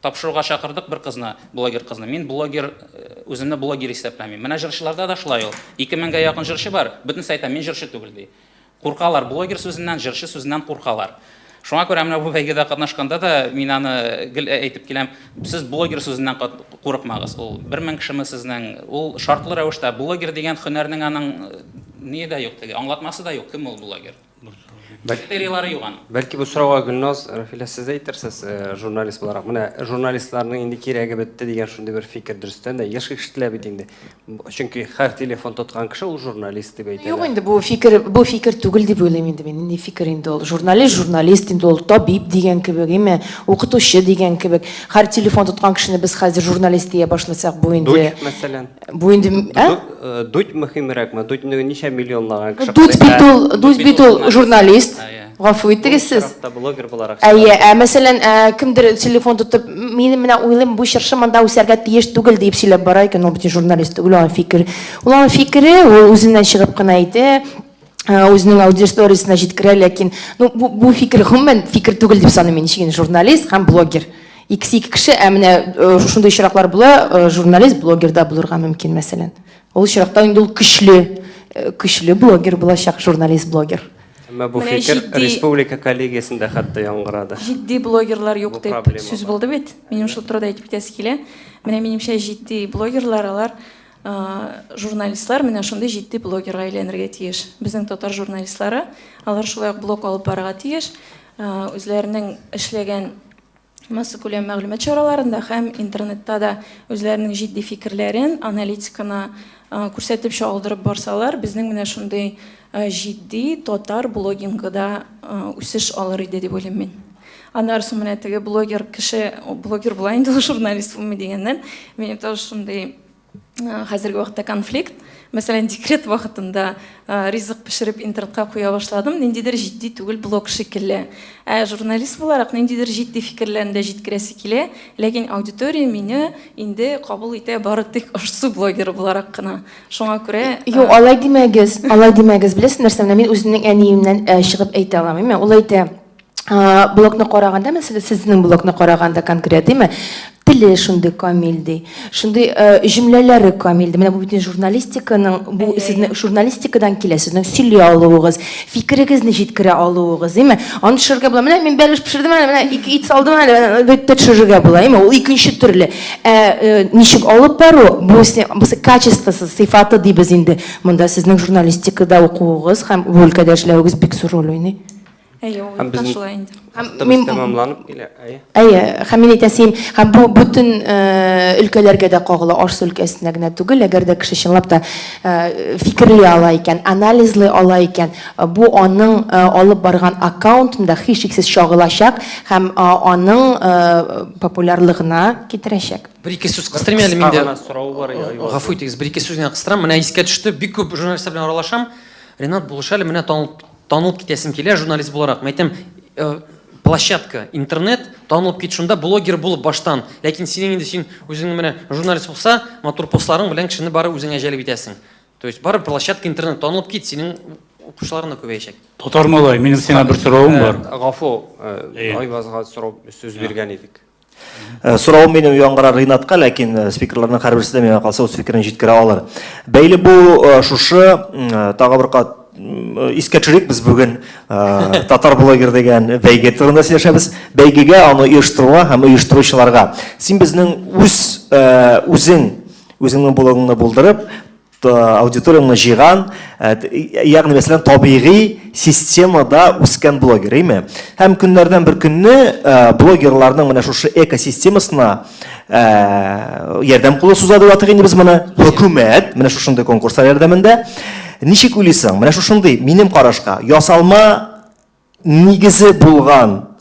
Тапшыруга чакырдык бер кызны, блогер кызны. Мин блогер, үземне блогер исәпләмим. Менә җырчыларда да шулай ул. 2000-гә якын җырчы бар, бөтенесе әйтә, мин җырчы түгел ди. Куркалар, блогер сүзеннән, җырчы сүзеннән куркалар. Шуңа күрә менә бу бәйгедә катнашканда да мин аны гел әйтеп киләм, сез блогер сүзеннән курыкмагыз. Ул 1000 кешеме сезнең, ул шартлы рәвештә блогер дигән һөнәрнең аның ни дә юк теге, аңлатмасы да юк, кем ул блогер. Критерийлары юк аның. Бәлки бу сорауга Гөлназ, Рафилә, сез әйтерсез, журналист буларак. Менә журналистларның инде кирәге бетте дигән шундый бер фикер дөрестән дә яшь кешеләр бит инде. Чөнки һәр телефон тоткан кеше ул журналист дип әйтәләр. Юк инде бу фикер түгел дип уйлыйм инде мин. Инде фикер инде ул журналист инде ул табиб дигән кебек, име, укытучы дигән кебек. Һәр телефон тоткан кешене без хәзер журналист дия башласак бу инде. Дуть, мәсәлән. Бу инде, Дуть мөһимрәкме? Дуть ничә миллионлаган кеше. Дуть бит ул журналист. Гафу итегез сез. Блогер буларак. Мәсәлән, кемдер телефон тотып, мин менә уйлыйм, бу чыршы монда үсәргә тиеш түгел дип сөйләп бара икән, ул бит журналист түгел, ул фикер. Ул фикере, ул үзеннән чыгып кына әйтә, үзенең аудиториясенә җиткерә, ләкин бу фикер гомумән фикер түгел дип саныйм мин, ничек журналист һәм блогер. Икесе ике кеше, менә шундый очраклар була, журналист блогер да булырга мөмкин, мәсәлән. Ул очракта инде ул көчле блогер булачак, журналист блогер. Әмма бу фикер республика коллегиясендә хәтта яңгырады. Җитди блогерлар юк дип сүз булды бит. Минем шул турыда әйтеп китәсе килә. Менә минемчә җитди блогерлар, алар журналистлар менә шундый җитди блогерга әйләнергә тиеш. Безнең татар журналистлары, алар шулай блог алып барырга тиеш. Үзләренең эшләгән масса күләм мәгълүмат чараларында һәм интернетта да үзләренең җитди фикерләрен, аналитиканы күрсәтеп чагылдырып барсалар, безнең менә шундый җитди татар блогингында үсеш алыр иде дип уйлыйм мин. Аннан соң менә теге блогер кеше, блогер була инде журналист булмый дигәннән, минем тоже шундый хәзерге вакытта конфликт. Мәсәлән, декрет вакытында ризык пешереп интернетка куя башладым, ниндидер җитди түгел блог шикелле. Журналист буларак ниндидер җитди фикерләрне җиткерәсе килә, ләкин аудитория мине инде кабул итә бары тик ошсу блогер буларак кына. Шуңа күрә Юк, алай димәгез, беләсез нәрсә, мен үземнең әниемнән чыгып әйтә алам, име? Ул әйтә, блогны караганда, мәсәлән, сезнең блогны караганда конкрет, име? Теле шундый камил ди. Шундый җөмләләре камил ди. Менә бу бит журналистиканың, бу сезнең журналистикадан килә, сезнең сөйли алуыгыз, фикерегезне җиткерә алуыгыз, име? Аны төшерергә була. Менә мин бәлеш пешердем, менә ике ит салдым, бит төшерергә була, име? Ул икенче төрле. Ничек алып бару, бу качествосы, сыйфаты дибез инде. Монда сезнең журналистикада укуыгыз һәм бу өлкәдә эшләүегез бик зур роль уйный. Һәм безнең тәмамланып килә. Һәм мин әйтәсем, һәм бу бөтен өлкәләргә дә кагыла, Арча өлкәсенә генә түгел, әгәр дә кеше чынлап та фикерли ала икән, анализлый ала икән, бу аның алып барган аккаунтында һичшиксез чагылачак һәм аның популярлыгына китерәчәк. Бер-ике сүз кыстырмы әле миндә? Гафу итегез, бер-ике сүз генә кыстырам. Менә искә төште, бик күп журналистлар белән аралашам. Ренат Булышали менә танылып китәсем килә журналист буларак. Мәйтәм, площадка, интернет танылып кит шунда блогер булып баштан. Ләкин синең инде син үзең менә журналист булса, матур постларың белән кешене бары үзеңә җәлеп итәсең. То есть бары площадка, интернет танылып кит, синең укучыларың да күбәячәк. Татар малай, минем сиңа бер соравым бар. Гафу, Айвазга сорау сүз биргән идек. Сорауым минем яңгырар Ринатка, ләкин спикерларның һәрберсе дә миңа калса үз фикерен җиткерә алыр. Бәйле бу шушы тагы бер кат искә төшерик, без бүген татар блогер дигән бәйге турында сөйләшәбез. Бәйгегә аны оештыруга һәм оештыручыларга син безнең үзеңнең блогыңны булдырып, аудиторияңны җыйган, ягъни мәсәлән табигый системада үскән блогер, име? Һәм көннәрдән бер көнне блогерларның менә шушы экосистемасына ярдәм кулы сузады ватык инде без моны хөкүмәт менә шушындый конкурслар ярдәмендә. Ничек уйлыйсың? Менә шушындый минем карашка ясалма нигезе булган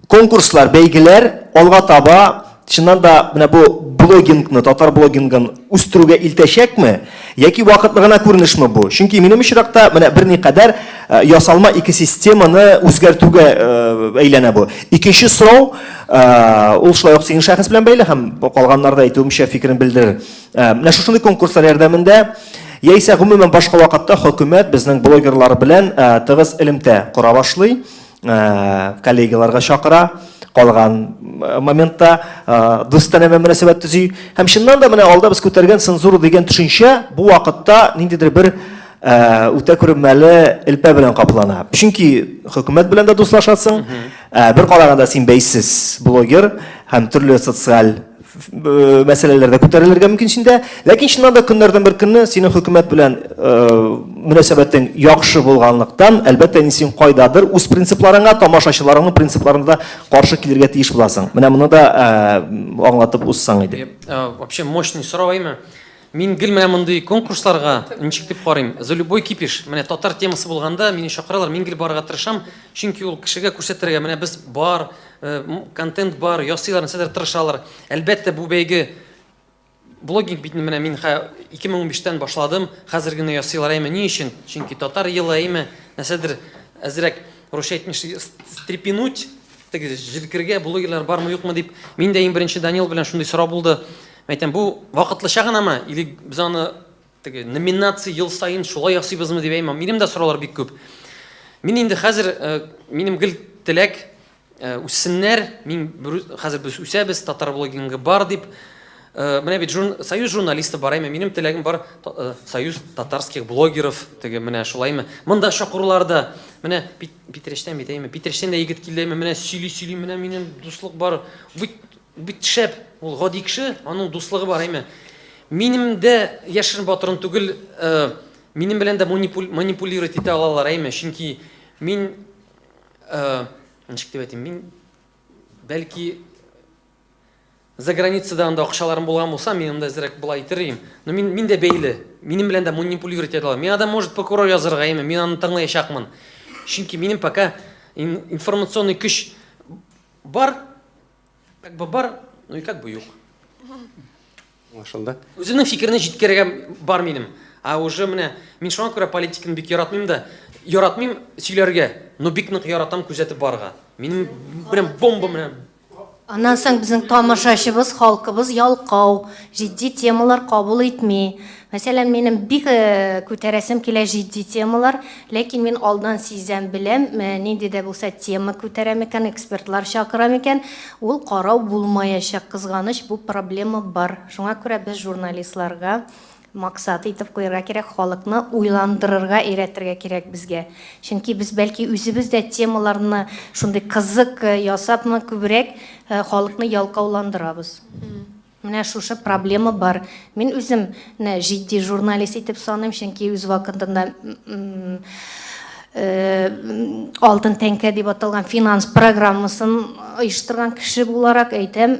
конкурслар, бәйгеләр алга таба чыннан да менә бу блогингны, татар блогингын үстерүгә илтәчәкме, яки вакытлы гына күренешме бу? Чөнки минем очракта менә берникадәр ясалма экосистеманы үзгәртүгә әйләнә бу. Икенче сорау, ул шулай ук синең шәхес белән бәйле һәм калганнар да әйтүемчә фикерен белдерер. Менә шушындый конкурслар ярдәмендә яисә гомумән башка вакытта хөкүмәт безнең блогерлар белән тыгыз элемтә кора башлый, коллегаларга чакыра, калган моментта дустанәмә мөнәсәбәт төзи. Һәм чыннан да менә алда без күтәргән цензура дигән төшенчә бу вакытта ниндидер бер үтә күренмәле элпә белән каплана. Чөнки хөкүмәт белән дә дуслашасың, бер караганда син бәйсез блогер һәм төрле социаль мәсьәләләрдә күтәрелергә мөмкинчендә, ләкин чыннан да көннәрдән бер көнне синең хөкүмәт белән мөнәсәбәтең яхшы булганлыктан, әлбәттә син кайдадыр үз принципларыңа, тамашачыларыңның принципларына каршы килергә тиеш буласың. Менә моны да аңлатып узсаң иде. Вообще мощный сорау әйме. Мин гел менә мондый конкурсларга ничек дип карыйм. За любой кипиш, менә татар темасы булганда мине чакыралар, мин гел барырга тырышам, чөнки ул кешегә күрсәтергә менә без бар, контент бар, ясыйлар, нәрсәләр тырышалар. Әлбәттә бу бәйге блогинг бит менә мин 2015-тән башладым, хәзер генә ясыйлар әйме. Ни өчен? Чөнки татар елы әйме, нәрсәдер әзрәк русча әйтмешли стрепенуть, теге җилкергә блогерлар бармы юкмы дип. Мин дә иң беренче Данил белән шундый сорау булды. Әйтәм, бу вакытлыча гынамы, или без аны теге номинация ел сайын шулай ясыйбызмы дип әйтәм. Минем дә сораулар бик күп. Мин инде хәзер минем гел теләк үссеннәр, мин хәзер без үсәбез, татар блогингы бар дип. Менә бит союз журналисты бар әйме, минем теләгем бар союз татарских блогеров, теге менә шулаймы. Монда чакыруларда менә Питерештән бит әйме, Питерештән дә егет килде әйме, менә сөйли, менә минем дуслык бар. Бит шәп, ул гади кеше, аның дуслыгы бар әйме. Минем дә яшерен батырын түгел, минем белән дә манипулировать итә алалар әйме, чөнки мин ничек дип әйтим, мин бәлки за границада анда акчаларым булган булса, минем дә зирәк булай итәрим. Но мин дә бәйле, минем белән дә манипулировать итә алалар. Мин адам может прокурор язырга әйме, мин аны тыңлаячакмын. Чөнки минем пока информационный көч бар, как бы бар, ну и как бы юк. Машында. Үземнең фикерне җиткерергә бар минем. А уже менә мин шуңа күрә политиканы бик яратмыйм да, яратмыйм сөйләргә, но бик нык яратам күзәтеп барга. Минем прям бомба менә. Аннан соң безнең тамашачыбыз, халкыбыз ялкау, җитди темалар кабул итми. Мәсәлән, минем бик күтәрәсем килә җитди темалар, ләкин мин алдан сизәм беләм, нинди дә булса тема күтәрәм икән, экспертлар чакырам икән, ул карау булмаячак, кызганыч, бу проблема бар. Шуңа күрә без журналистларга максат итеп куярга кирәк, халыкны уйландырырга, өйрәтергә кирәк безгә. Чөнки без бәлки үзебез дә темаларны шундый кызык ясапмы күбрәк халыкны ялкауландырабыз. Менә шушы проблема бар. Мин үзем җитди журналист итеп саныйм, чөнки үз вакытында алтын тәңкә дип аталган финанс программасын оештырган кеше буларак әйтәм,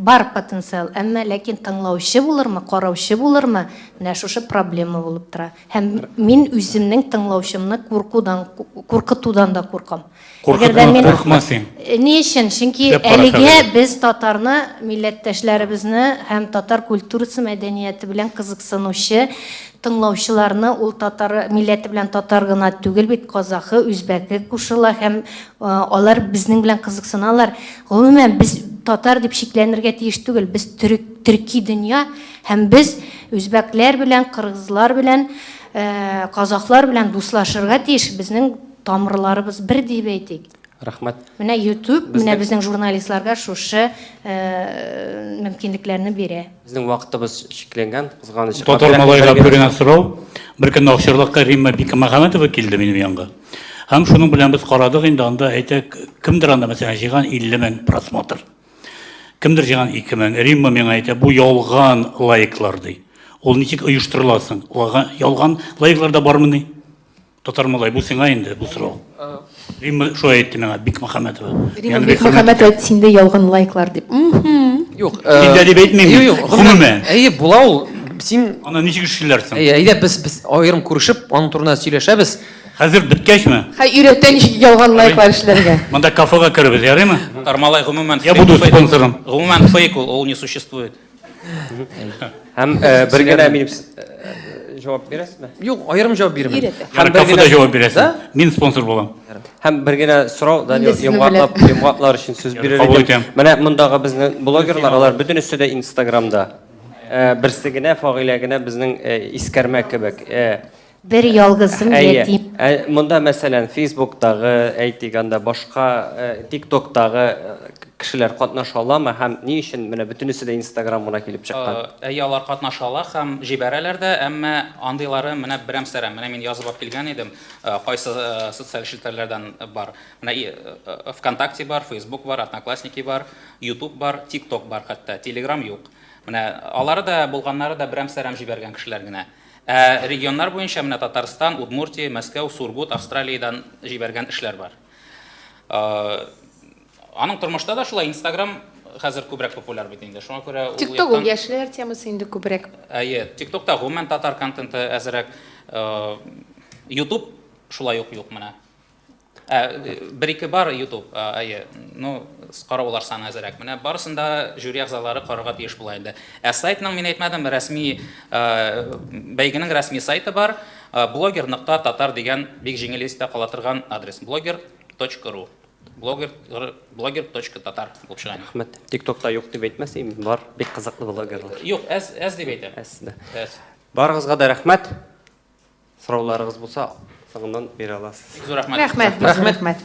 бар потенциал, әмма ләкин тыңлаучы булырмы, караучы булырмы, менә шушы проблема булып тора. Һәм мин үземнең тыңлаучымны куркытудан да куркам. Куркмасың. Ни өчен? Чөнки әлегә без татарны, милләттәшләребезне һәм татар культурасы, мәдәнияте белән кызыксынучы тыңлаучыларны ул татар милләте белән татар гына түгел бит, казахы, үзбәке кушыла һәм алар безнең белән кызыксыналар. Гомумән без татар дип шикләнергә тиеш түгел, без төрки дөнья һәм без үзбәкләр белән, кыргызлар белән, казахлар белән дуслашырга тиеш. Безнең тамырларыбыз бер дип әйтик. Рахмәт. Менә YouTube, менә безнең журналистларга шушы мөмкинлекләрне бирә. Безнең вакытыбыз шикләнгән, кызганыч. Татар малайга биргән сорау, бер көн Акчарлыкка Римма Бикмөхәммәтова килде минем янга. Һәм шуның белән без карадык инде, анда әйтәк, кемдер анда мәсәлән җыйган 50 мең просмотр. Кемдер җыйган 2 мең. Римма миңа әйтә, бу ялган лайклар ди. Ул ничек оештырыласың? Ялган лайклар да бармы ни? Татар малай, бу сиңа инде бу сорау. Римма шулай әйтте миңа Бикмөхәммәтова. Римма Бикмөхәммәтова әйтте синде ялган лайклар дип. Юк. Синдә дип әйтмим. Гомумән. Әйе, була ул. Син аны ничек эшләрсең? Әйдә без аерым күрешеп, аның турында сөйләшәбез. Хәзер беткәчме? Хай өйрәтә ничек ялган лайклар эшләргә. Монда кафега керебез, ярыймы? Тармалай гомумән Я буду спонсором. Гомумән фейк ул не существует. Һәм бер генә минем җавап бирәсезме? Юк, аерым җавап бирмәм. Өйрәтә. Яны кафеда җавап бирәсең. Мин спонсор булам. Һәм бер генә сорау, Данил, Инде сезне беләм. йомгаклар өчен сүз бирер кабул идем. итәм. Менә мондагы безнең блогерлар, алар бөтенесе дә Инстаграмда. Берсе генә Фагыйлә генә безнең искәрмә кебек. Бер ялгызым ятим. Монда мәсәлән Facebook'тагы, әйтгәндә башка TikTok'тагы кешеләр катнаша аламы һәм ни өчен менә бөтенесе дә Instagramга килеп чыккан? Алар катнашалар һәм җибәрәләр дә, әмма андыйлары менә берәмсәрәм. Менә мин язып килгән идем, кайсы социаль челтәрләрдән бар. Менә ВКонтакте бар, Facebook бар, Одноклассники бар, YouTube бар, TikTok бар хәтта, Telegram юк. Менә алары да булганнары да берәмсәрәм җибәргән кешеләр генә. Регионнар буенча менә Татарстан, Удмуртия, Мәскәү, Сургут, Австралиядән җибәргән эшләр бар. Аның тормышта да шулай Instagram хәзер күбрәк популяр бит инде. Шуңа күрә ул TikTok ул яшьләр темасы инде күбрәк. TikTok'та гомумән татар контенты әзрәк. YouTube шулай ук юк менә. Бер-ике бар YouTube, ну, караулар саны әзрәк. Менә барысында жюри әгъзалары карарга тиеш була инде. Сайтның мин әйтмәдем, рәсми бәйгенең рәсми сайты бар. blogger.tatar дигән бик җиңел истә кала торган адрес. blogger.ru blogger.tatar булып чыга. Рәхмәт. TikTok'та юк дип әйтмәсәм, бар бик кызыклы блогерлар. Юк, әз дип әйтәм. Барыгызга да рәхмәт. Сорауларыгыз булса, соңыннан бирә аласыз. Зур рәхмәт. Рәхмәт.